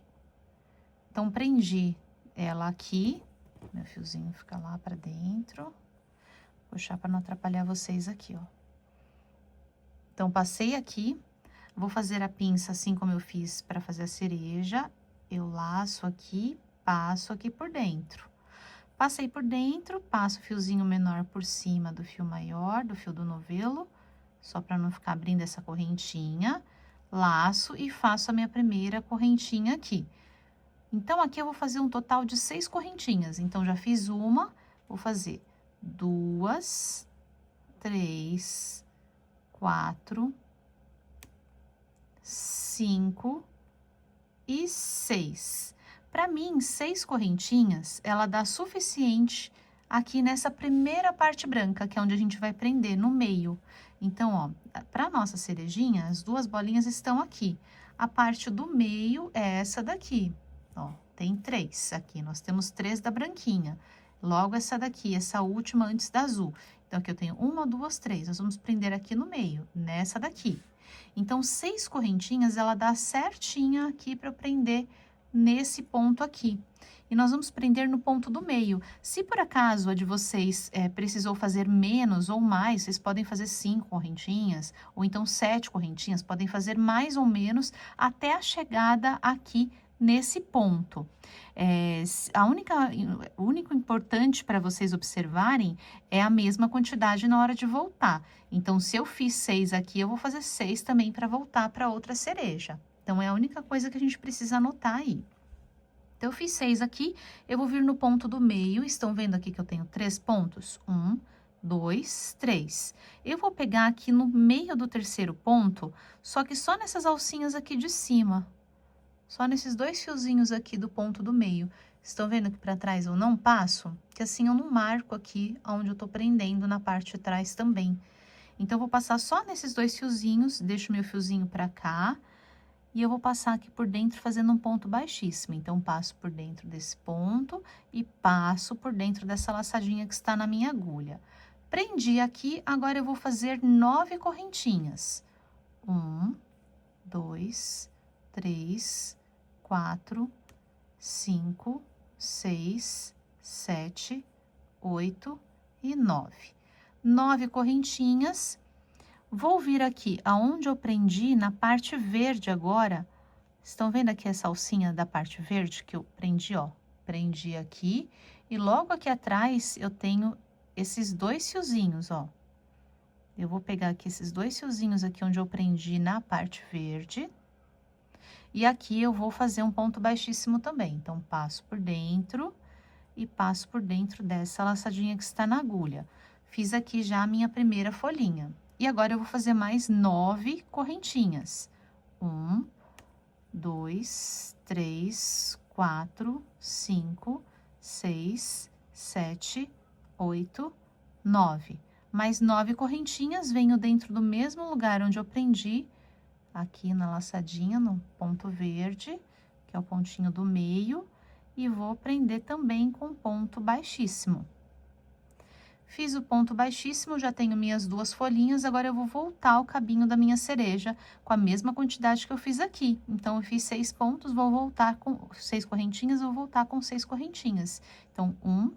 Então, prendi ela aqui, meu fiozinho fica lá pra dentro, puxar pra não atrapalhar vocês aqui, ó. Então, passei aqui, vou fazer a pinça assim como eu fiz pra fazer a cereja, eu laço aqui, passo aqui por dentro. Passei por dentro, passo o fiozinho menor por cima do fio maior, do fio do novelo, só pra não ficar abrindo essa correntinha, laço e faço a minha primeira correntinha aqui. Então, aqui eu vou fazer um total de 6 correntinhas. Então, já fiz uma, vou fazer 2, 3, 4, 5 e 6. Para mim, 6 correntinhas, ela dá suficiente aqui nessa primeira parte branca, que é onde a gente vai prender, no meio. Então, ó, para nossa cerejinha, as 2 bolinhas estão aqui. A parte do meio é essa daqui. Ó, tem 3 aqui, nós temos 3 da branquinha. Logo essa daqui, essa última antes da azul. Então, aqui eu tenho 1, 2, 3. Nós vamos prender aqui no meio, nessa daqui. Então, 6 correntinhas, ela dá certinha aqui para eu prender nesse ponto aqui. E nós vamos prender no ponto do meio. Se por acaso a de vocês precisou fazer menos ou mais, vocês podem fazer 5 correntinhas, ou então 7 correntinhas, podem fazer mais ou menos até a chegada aqui nesse ponto. O único importante para vocês observarem é a mesma quantidade na hora de voltar. Então, se eu fiz 6 aqui, eu vou fazer 6 também para voltar para outra cereja. Então, é a única coisa que a gente precisa anotar aí. Então, eu fiz 6 aqui, eu vou vir no ponto do meio. Estão vendo aqui que eu tenho 3 pontos? 1, 2, 3. Eu vou pegar aqui no meio do terceiro ponto, só que só nessas alcinhas aqui de cima. Só nesses 2 fiozinhos aqui do ponto do meio. Estão vendo que para trás eu não passo? Que assim eu não marco aqui onde eu tô prendendo na parte de trás também. Então, eu vou passar só nesses 2 fiozinhos, deixo meu fiozinho para cá. E eu vou passar aqui por dentro fazendo um ponto baixíssimo. Então, passo por dentro desse ponto e passo por dentro dessa laçadinha que está na minha agulha. Prendi aqui, agora eu vou fazer 9 correntinhas. 1, 2, 3, 4, 5, 6, 7, 8 e 9. 9 correntinhas. Vou vir aqui aonde eu prendi na parte verde agora. Estão vendo aqui essa alcinha da parte verde que eu prendi, ó? Prendi aqui e logo aqui atrás eu tenho esses 2 fiozinhos, ó. Eu vou pegar aqui esses 2 fiozinhos aqui onde eu prendi na parte verde. E aqui eu vou fazer um ponto baixíssimo também. Então, passo por dentro e passo por dentro dessa laçadinha que está na agulha. Fiz aqui já a minha primeira folhinha. E agora eu vou fazer mais 9 correntinhas. 1, 2, 3, 4, 5, 6, 7, 8, 9. Mais 9 correntinhas, venho dentro do mesmo lugar onde eu prendi, aqui na laçadinha, no ponto verde, que é o pontinho do meio, e vou prender também com ponto baixíssimo. Fiz o ponto baixíssimo, já tenho minhas 2 folhinhas, agora eu vou voltar ao cabinho da minha cereja com a mesma quantidade que eu fiz aqui. Então, eu fiz 6 pontos, vou voltar com 6 correntinhas, vou voltar com 6 correntinhas. Então, 1,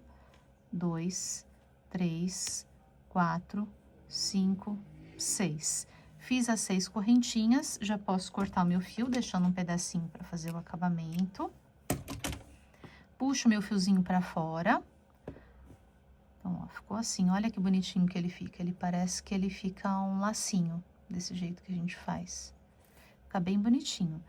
2, 3, 4, 5, 6. Fiz as 6 correntinhas, já posso cortar o meu fio, deixando um pedacinho para fazer o acabamento. Puxo meu fiozinho para fora. Então, ó, ficou assim, olha que bonitinho que ele fica. Ele parece que ele fica um lacinho, desse jeito que a gente faz. Fica bem bonitinho.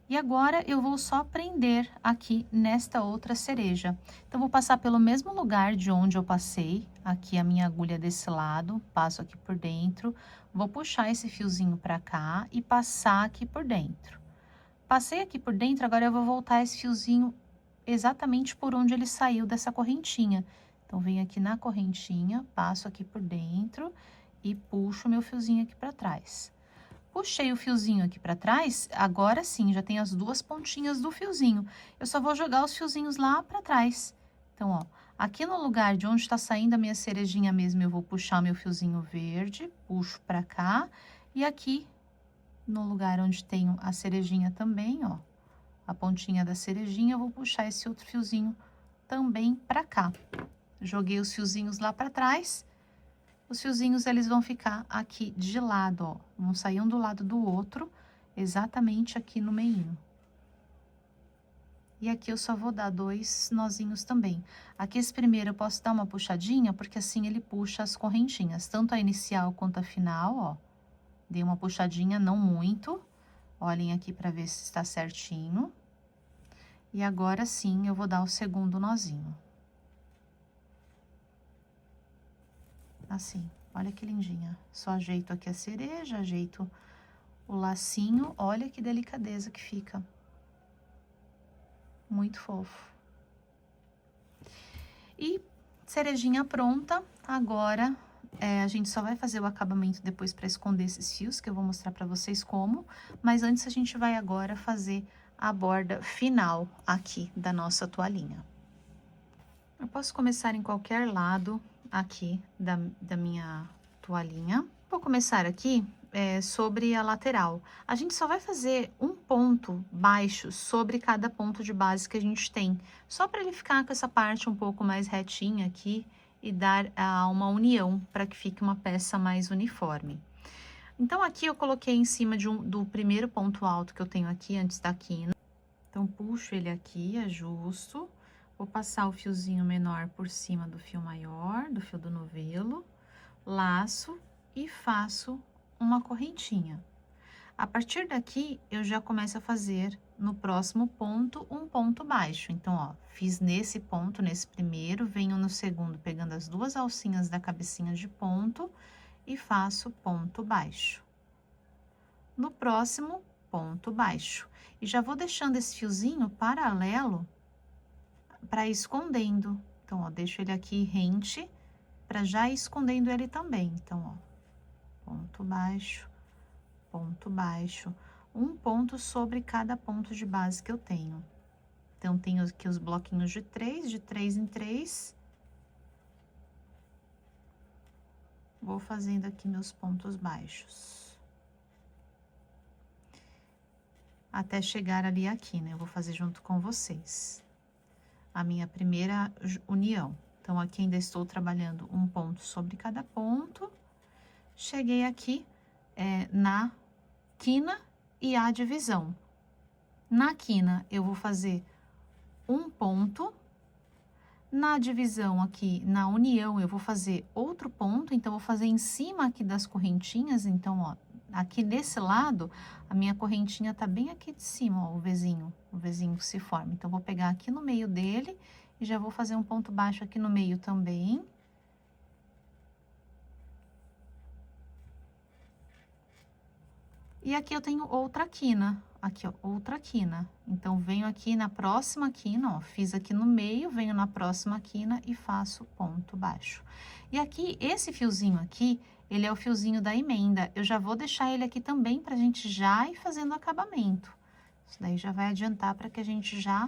E agora, eu vou só prender aqui nesta outra cereja. Então, vou passar pelo mesmo lugar de onde eu passei, aqui a minha agulha desse lado, passo aqui por dentro, vou puxar esse fiozinho pra cá e passar aqui por dentro. Passei aqui por dentro, agora eu vou voltar esse fiozinho exatamente por onde ele saiu dessa correntinha. Então, venho aqui na correntinha, passo aqui por dentro e puxo meu fiozinho aqui pra trás. Puxei o fiozinho aqui pra trás, agora sim, já tem as 2 pontinhas do fiozinho. Eu só vou jogar os fiozinhos lá pra trás. Então, ó, aqui no lugar de onde tá saindo a minha cerejinha mesmo, eu vou puxar meu fiozinho verde, puxo pra cá. E aqui, no lugar onde tenho a cerejinha também, ó, a pontinha da cerejinha, eu vou puxar esse outro fiozinho também pra cá. Joguei os fiozinhos lá pra trás. Os fiozinhos, eles vão ficar aqui de lado, ó. Vão sair um do lado do outro, exatamente aqui no meio. E aqui eu só vou dar 2 nozinhos também. Aqui esse primeiro eu posso dar uma puxadinha, porque assim ele puxa as correntinhas, tanto a inicial quanto a final, ó. Dei uma puxadinha, não muito. Olhem aqui pra ver se está certinho. E agora sim eu vou dar o segundo nozinho. Assim, olha que lindinha. Só ajeito aqui a cereja, ajeito o lacinho. Olha que delicadeza que fica. Muito fofo. E cerejinha pronta. Agora, a gente só vai fazer o acabamento depois para esconder esses fios, que eu vou mostrar para vocês como. Mas antes, a gente vai agora fazer a borda final aqui da nossa toalhinha. Eu posso começar em qualquer lado aqui da minha toalhinha. Vou começar aqui sobre a lateral. A gente só vai fazer um ponto baixo sobre cada ponto de base que a gente tem, só para ele ficar com essa parte um pouco mais retinha aqui e dar uma união para que fique uma peça mais uniforme. Então, aqui eu coloquei em cima do primeiro ponto alto que eu tenho aqui, antes da quina. Então, puxo ele aqui, ajusto. Vou passar o fiozinho menor por cima do fio maior, do fio do novelo, laço e faço uma correntinha. A partir daqui, eu já começo a fazer no próximo ponto um ponto baixo. Então, ó, fiz nesse ponto, nesse primeiro, venho no segundo pegando as 2 alcinhas da cabecinha de ponto e faço ponto baixo. No próximo, ponto baixo. E já vou deixando esse fiozinho paralelo para ir escondendo. Então, ó, deixo ele aqui rente para já ir escondendo ele também. Então, ó, ponto baixo, um ponto sobre cada ponto de base que eu tenho. Então, tenho aqui os bloquinhos de 3 em 3. Vou fazendo aqui meus pontos baixos. Até chegar ali aqui, né? Eu vou fazer junto com vocês a minha primeira união. Então, aqui ainda estou trabalhando um ponto sobre cada ponto. Cheguei aqui na quina e a divisão. Na quina, eu vou fazer um ponto. Na divisão aqui, na união, eu vou fazer outro ponto, então, vou fazer em cima aqui das correntinhas, então, ó, aqui desse lado, a minha correntinha tá bem aqui de cima, ó, o Vzinho que se forma. Então, vou pegar aqui no meio dele e já vou fazer um ponto baixo aqui no meio também. E aqui eu tenho outra quina, aqui ó, outra quina. Então, venho aqui na próxima quina, ó, fiz aqui no meio, venho na próxima quina e faço ponto baixo. E aqui, esse fiozinho aqui, ele é o fiozinho da emenda. Eu já vou deixar ele aqui também pra gente já ir fazendo o acabamento. Isso daí já vai adiantar para que a gente já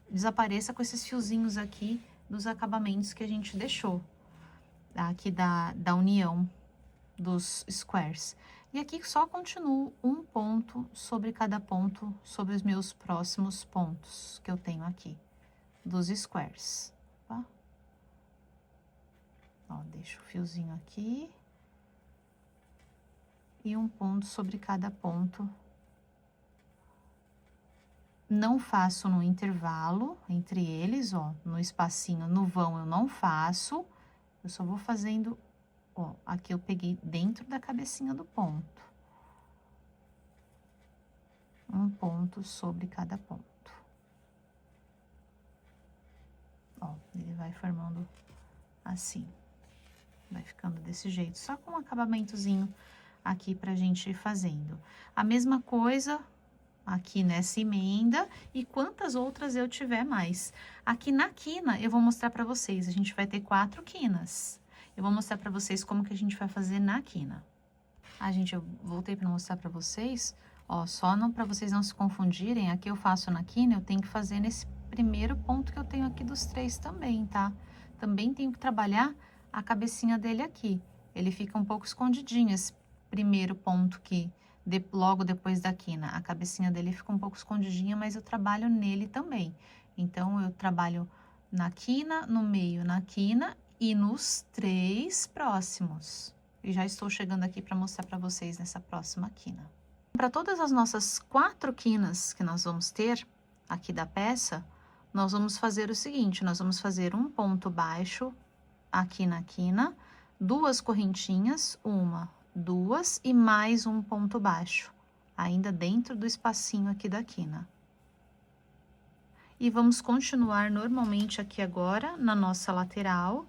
desapareça com esses fiozinhos aqui dos acabamentos que a gente deixou. Aqui da união dos squares. E aqui só continuo um ponto sobre cada ponto, sobre os meus próximos pontos que eu tenho aqui, dos squares, tá? Ó, deixo o fiozinho aqui. E um ponto sobre cada ponto. Não faço no intervalo entre eles, ó, no espacinho, no vão eu não faço. Eu só vou fazendo. Ó, aqui eu peguei dentro da cabecinha do ponto. Um ponto sobre cada ponto. Ó, ele vai formando assim. Vai ficando desse jeito, só com um acabamentozinho aqui pra gente ir fazendo. A mesma coisa aqui nessa emenda e quantas outras eu tiver mais. Aqui na quina eu vou mostrar pra vocês, a gente vai ter 4 quinas. Eu vou mostrar pra vocês como que a gente vai fazer na quina. Gente, eu voltei pra mostrar pra vocês, ó, só não pra vocês não se confundirem, aqui eu faço na quina, eu tenho que fazer nesse primeiro ponto que eu tenho aqui dos 3 também, tá? Também tenho que trabalhar a cabecinha dele aqui. Ele fica um pouco escondidinho, esse primeiro ponto que logo depois da quina. A cabecinha dele fica um pouco escondidinha, mas eu trabalho nele também. Então, eu trabalho na quina, no meio, na quina e nos 3 próximos. E já estou chegando aqui para mostrar para vocês nessa próxima quina. Para todas as nossas 4 quinas que nós vamos ter aqui da peça, nós vamos fazer o seguinte, nós vamos fazer um ponto baixo aqui na quina, 2 correntinhas, 1, 2 e mais um ponto baixo, ainda dentro do espacinho aqui da quina. E vamos continuar normalmente aqui agora, na nossa lateral,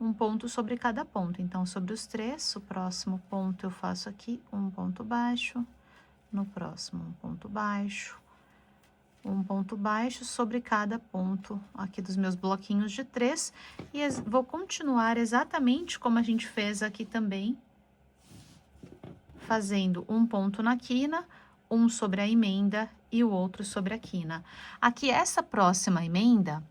um ponto sobre cada ponto. Então, sobre os 3, o próximo ponto eu faço aqui um ponto baixo, no próximo um ponto baixo sobre cada ponto aqui dos meus bloquinhos de 3. E vou continuar exatamente como a gente fez aqui também, fazendo um ponto na quina, um sobre a emenda e o outro sobre a quina. Aqui, essa próxima emenda,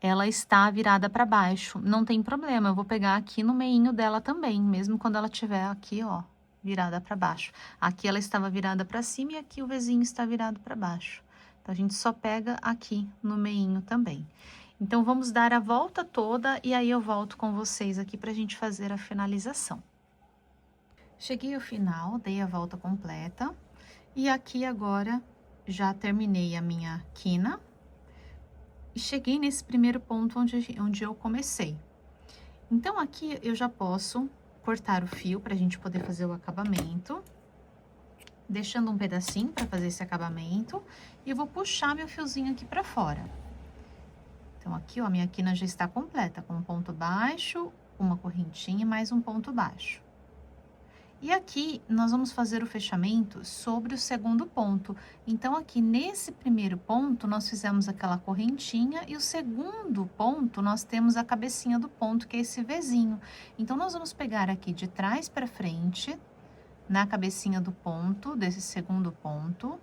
ela está virada para baixo, não tem problema, eu vou pegar aqui no meinho dela também, mesmo quando ela estiver aqui, ó, virada para baixo. Aqui ela estava virada para cima e aqui o Vzinho está virado para baixo. Então, a gente só pega aqui no meinho também. Então, vamos dar a volta toda e aí eu volto com vocês aqui pra gente fazer a finalização. Cheguei ao final, dei a volta completa. E aqui agora, já terminei a minha quina. E cheguei nesse primeiro ponto onde eu comecei. Então, aqui eu já posso cortar o fio pra gente poder fazer o acabamento. Deixando um pedacinho para fazer esse acabamento. E eu vou puxar meu fiozinho aqui para fora. Então, aqui, ó, a minha quina já está completa, com um ponto baixo, uma correntinha e mais um ponto baixo. E aqui, nós vamos fazer o fechamento sobre o segundo ponto. Então, aqui, nesse primeiro ponto, nós fizemos aquela correntinha e o segundo ponto, nós temos a cabecinha do ponto, que é esse Vzinho. Então, nós vamos pegar aqui de trás para frente, na cabecinha do ponto, desse segundo ponto.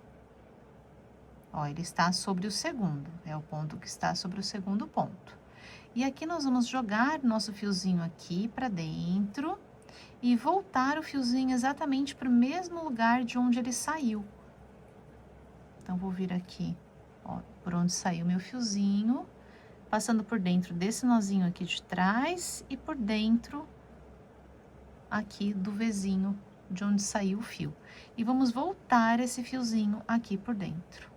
Ó, ele está sobre o segundo, é o ponto que está sobre o segundo ponto. E aqui nós vamos jogar nosso fiozinho aqui para dentro e voltar o fiozinho exatamente para o mesmo lugar de onde ele saiu. Então, vou vir aqui, ó, por onde saiu meu fiozinho, passando por dentro desse nozinho aqui de trás e por dentro aqui do Vzinho, de onde saiu o fio. E vamos voltar esse fiozinho aqui por dentro.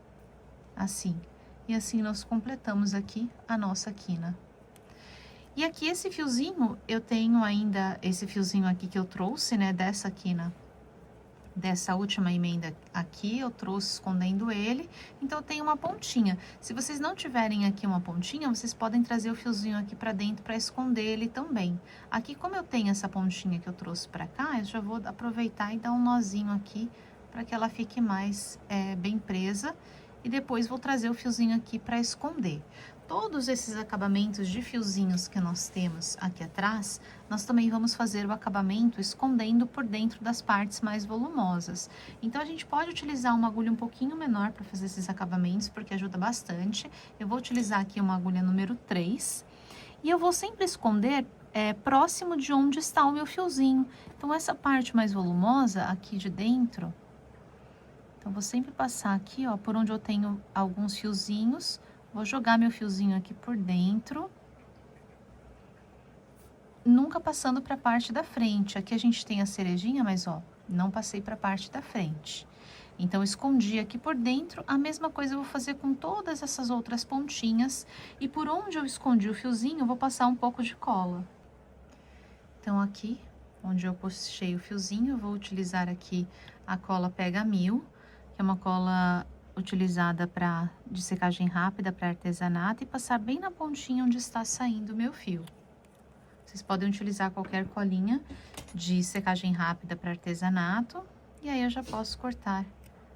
Assim. E assim nós completamos aqui a nossa quina E aqui esse fiozinho, eu tenho ainda esse fiozinho aqui que eu trouxe, né, dessa quina, dessa última emenda aqui, eu trouxe escondendo ele, então eu tenho uma pontinha. Se vocês não tiverem aqui uma pontinha, vocês podem trazer o fiozinho aqui pra dentro pra esconder ele também. Aqui, como eu tenho essa pontinha que eu trouxe pra cá, eu já vou aproveitar e dar um nozinho aqui pra que ela fique mais bem presa. E depois vou trazer o fiozinho aqui pra esconder. Todos esses acabamentos de fiozinhos que nós temos aqui atrás, nós também vamos fazer o acabamento escondendo por dentro das partes mais volumosas. Então, a gente pode utilizar uma agulha um pouquinho menor para fazer esses acabamentos, porque ajuda bastante. Eu vou utilizar aqui uma agulha número 3. E eu vou sempre esconder próximo de onde está o meu fiozinho. Então, essa parte mais volumosa aqui de dentro, então, vou sempre passar aqui, ó, por onde eu tenho alguns fiozinhos. Vou jogar meu fiozinho aqui por dentro, nunca passando para a parte da frente. Aqui a gente tem a cerejinha, mas ó, não passei para a parte da frente. Então, escondi aqui por dentro, a mesma coisa eu vou fazer com todas essas outras pontinhas. E por onde eu escondi o fiozinho, eu vou passar um pouco de cola. Então, aqui, onde eu puxei o fiozinho, eu vou utilizar aqui a cola Pega Mil, que é uma cola utilizada de secagem rápida para artesanato, e passar bem na pontinha onde está saindo o meu fio. Vocês podem utilizar qualquer colinha de secagem rápida para artesanato, e aí eu já posso cortar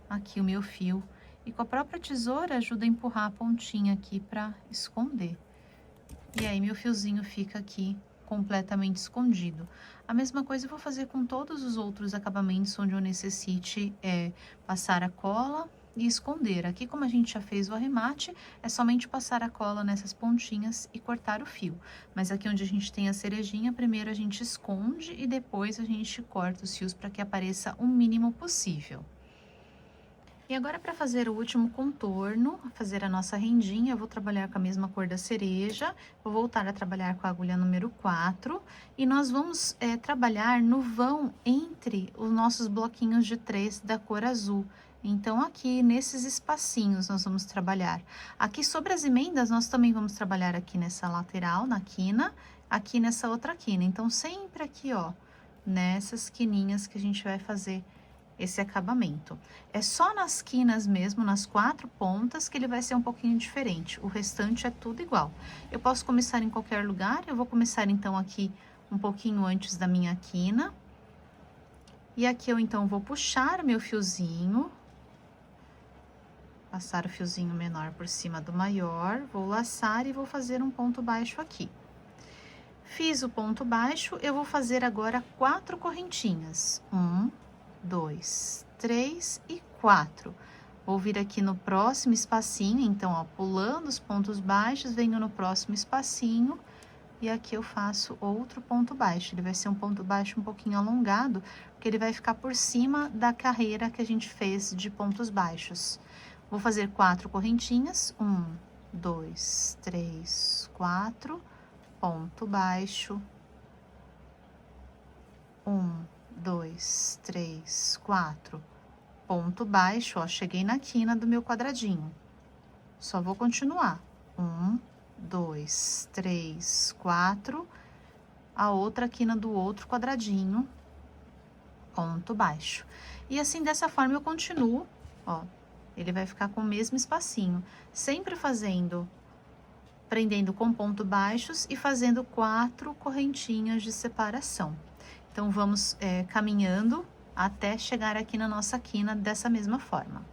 aqui o meu fio. E com a própria tesoura ajuda a empurrar a pontinha aqui para esconder. E aí meu fiozinho fica aqui completamente escondido. A mesma coisa eu vou fazer com todos os outros acabamentos onde eu necessite passar a cola e esconder. Aqui, como a gente já fez o arremate, é somente passar a cola nessas pontinhas e cortar o fio. Mas aqui onde a gente tem a cerejinha, primeiro a gente esconde e depois a gente corta os fios para que apareça o mínimo possível. E agora, para fazer o último contorno, fazer a nossa rendinha, eu vou trabalhar com a mesma cor da cereja, vou voltar a trabalhar com a agulha número 4, e nós vamos trabalhar no vão entre os nossos bloquinhos de 3 da cor azul. Então, aqui nesses espacinhos nós vamos trabalhar. Aqui sobre as emendas, nós também vamos trabalhar aqui nessa lateral, na quina, aqui nessa outra quina. Então, sempre aqui, ó, nessas quininhas que a gente vai fazer esse acabamento. É só nas quinas mesmo, nas 4 pontas, que ele vai ser um pouquinho diferente. O restante é tudo igual. Eu posso começar em qualquer lugar, eu vou começar então aqui um pouquinho antes da minha quina. E aqui eu então vou puxar meu fiozinho, passar o fiozinho menor por cima do maior, vou laçar e vou fazer um ponto baixo aqui. Fiz o ponto baixo, eu vou fazer agora 4 correntinhas. 1, 2, 3 e 4. Vou vir aqui no próximo espacinho, então, ó, pulando os pontos baixos, venho no próximo espacinho e aqui eu faço outro ponto baixo. Ele vai ser um ponto baixo um pouquinho alongado, porque ele vai ficar por cima da carreira que a gente fez de pontos baixos. Vou fazer 4 correntinhas, 1, 2, 3, 4, ponto baixo, 1, 2, 3, 4, ponto baixo, ó, cheguei na quina do meu quadradinho. Só vou continuar. 1, 2, 3, 4, a outra quina do outro quadradinho, ponto baixo. E assim, dessa forma, eu continuo, ó, ele vai ficar com o mesmo espacinho, sempre prendendo com ponto baixos e fazendo 4 correntinhas de separação. Então, vamos caminhando até chegar aqui na nossa quina dessa mesma forma.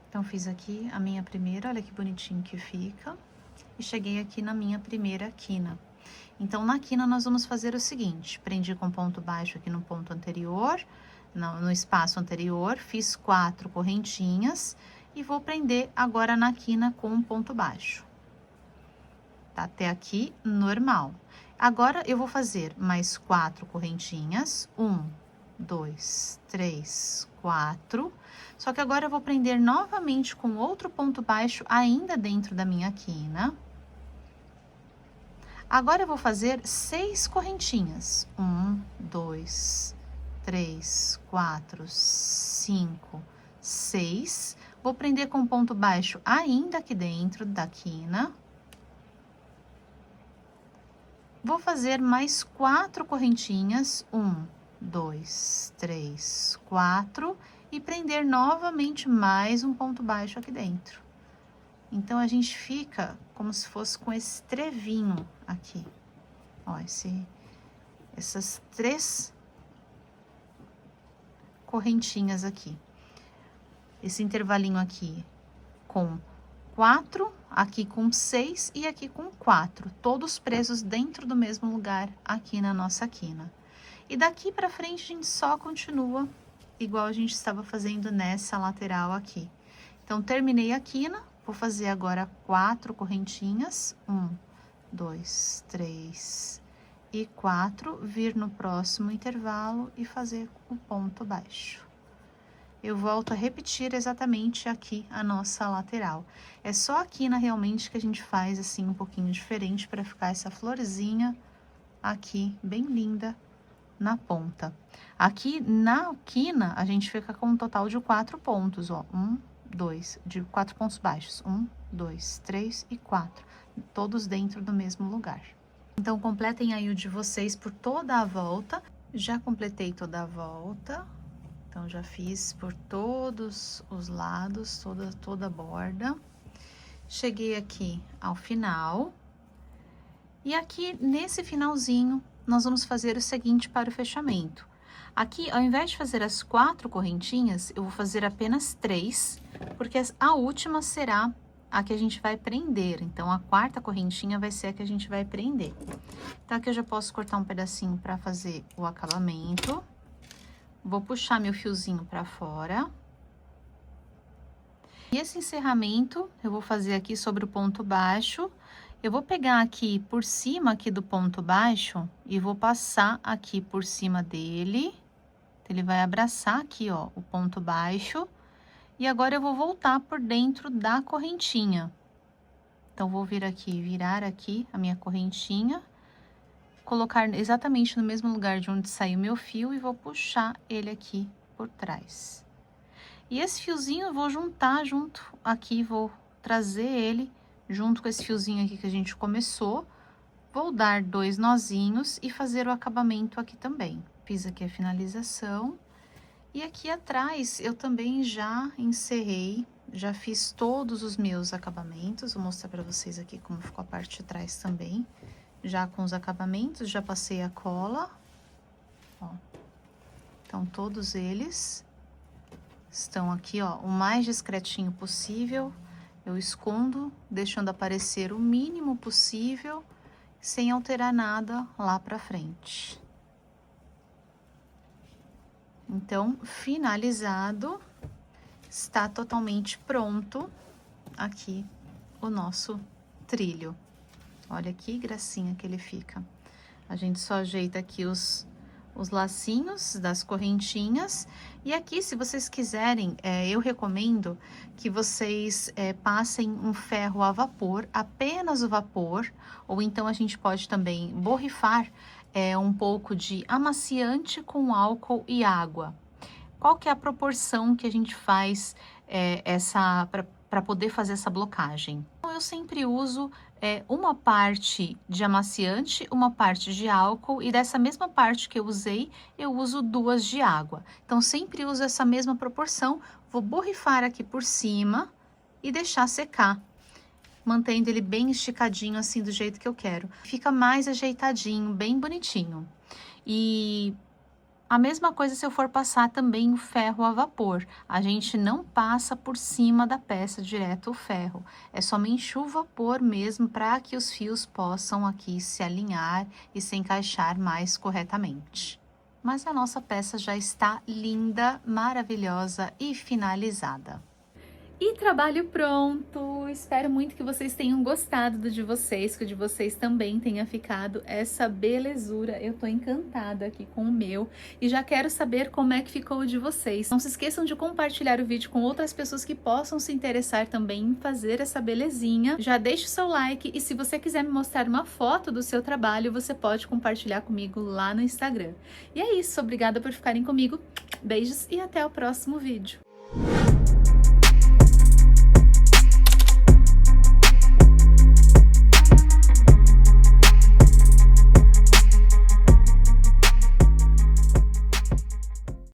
Então, fiz aqui a minha primeira, olha que bonitinho que fica. E cheguei aqui na minha primeira quina. Então, na quina, nós vamos fazer o seguinte: prendi com ponto baixo aqui no ponto anterior, no espaço anterior, fiz 4 correntinhas e vou prender agora na quina com um ponto baixo. Tá até aqui, normal. Agora, eu vou fazer mais 4 correntinhas, 1, 2, 3, 4. Só que agora eu vou prender novamente com outro ponto baixo ainda dentro da minha quina. Agora, eu vou fazer 6 correntinhas. 1, 2, 3, 4, 5, 6. Vou prender com ponto baixo ainda aqui dentro da quina. Vou fazer mais 4 correntinhas, 1, 2, 3, 4, e prender novamente mais um ponto baixo aqui dentro. Então, a gente fica como se fosse com esse trevinho aqui. Ó, essas 3 correntinhas aqui. Esse intervalinho aqui com 4, aqui com 6 e aqui com 4. Todos presos dentro do mesmo lugar aqui na nossa quina. E daqui pra frente, a gente só continua igual a gente estava fazendo nessa lateral aqui. Então, terminei a quina, vou fazer agora 4 correntinhas. 1, 2, 3 e 4. Vir no próximo intervalo e fazer o ponto baixo. Eu volto a repetir exatamente aqui a nossa lateral. É só a quina realmente que a gente faz assim um pouquinho diferente para ficar essa florzinha aqui bem linda na ponta. Aqui na quina, a gente fica com um total de 4 pontos, ó. 1, 2, de 4 pontos baixos. 1, 2, 3 e 4. Todos dentro do mesmo lugar. Então, completem aí o de vocês por toda a volta. Já completei toda a volta. Então, já fiz por todos os lados, toda a borda. Cheguei aqui ao final. E aqui, nesse finalzinho, nós vamos fazer o seguinte para o fechamento. Aqui, ao invés de fazer as 4 correntinhas, eu vou fazer apenas 3, porque a última será a que a gente vai prender. Então, a 4ª correntinha vai ser a que a gente vai prender. Então, aqui eu já posso cortar um pedacinho para fazer o acabamento. Vou puxar meu fiozinho para fora. E esse encerramento, eu vou fazer aqui sobre o ponto baixo. Eu vou pegar aqui por cima aqui do ponto baixo e vou passar aqui por cima dele. Ele vai abraçar aqui, ó, o ponto baixo. E agora eu vou voltar por dentro da correntinha. Então, vou vir aqui, virar aqui a minha correntinha, colocar exatamente no mesmo lugar de onde saiu meu fio e vou puxar ele aqui por trás. E esse fiozinho eu vou juntar junto aqui, vou trazer ele junto com esse fiozinho aqui que a gente começou. Vou dar 2 nozinhos e fazer o acabamento aqui também. Fiz aqui a finalização. E aqui atrás eu também já encerrei, já fiz todos os meus acabamentos. Vou mostrar para vocês aqui como ficou a parte de trás também. Já com os acabamentos, já passei a cola. Ó. Então, todos eles estão aqui, ó, o mais discretinho possível. Eu escondo, deixando aparecer o mínimo possível, sem alterar nada lá pra frente. Então, finalizado, está totalmente pronto aqui o nosso trilho. Olha que gracinha que ele fica. A gente só ajeita aqui os lacinhos das correntinhas. E aqui, se vocês quiserem, eu recomendo que vocês passem um ferro a vapor, apenas o vapor, ou então a gente pode também borrifar um pouco de amaciante com álcool e água. Qual que é a proporção que a gente faz para poder fazer essa blocagem? Então, eu sempre uso uma parte de amaciante, uma parte de álcool, e dessa mesma parte que eu usei, eu uso 2 de água. Então, sempre uso essa mesma proporção, vou borrifar aqui por cima e deixar secar, mantendo ele bem esticadinho assim do jeito que eu quero. Fica mais ajeitadinho, bem bonitinho. E a mesma coisa se eu for passar também o ferro a vapor. A gente não passa por cima da peça direto o ferro. É somente o vapor mesmo para que os fios possam aqui se alinhar e se encaixar mais corretamente. Mas a nossa peça já está linda, maravilhosa e finalizada. E trabalho pronto! Espero muito que vocês tenham gostado do de vocês, que o de vocês também tenha ficado essa belezura. Eu tô encantada aqui com o meu e já quero saber como é que ficou o de vocês. Não se esqueçam de compartilhar o vídeo com outras pessoas que possam se interessar também em fazer essa belezinha. Já deixa o seu like e se você quiser me mostrar uma foto do seu trabalho, você pode compartilhar comigo lá no Instagram. E é isso, obrigada por ficarem comigo. Beijos e até o próximo vídeo.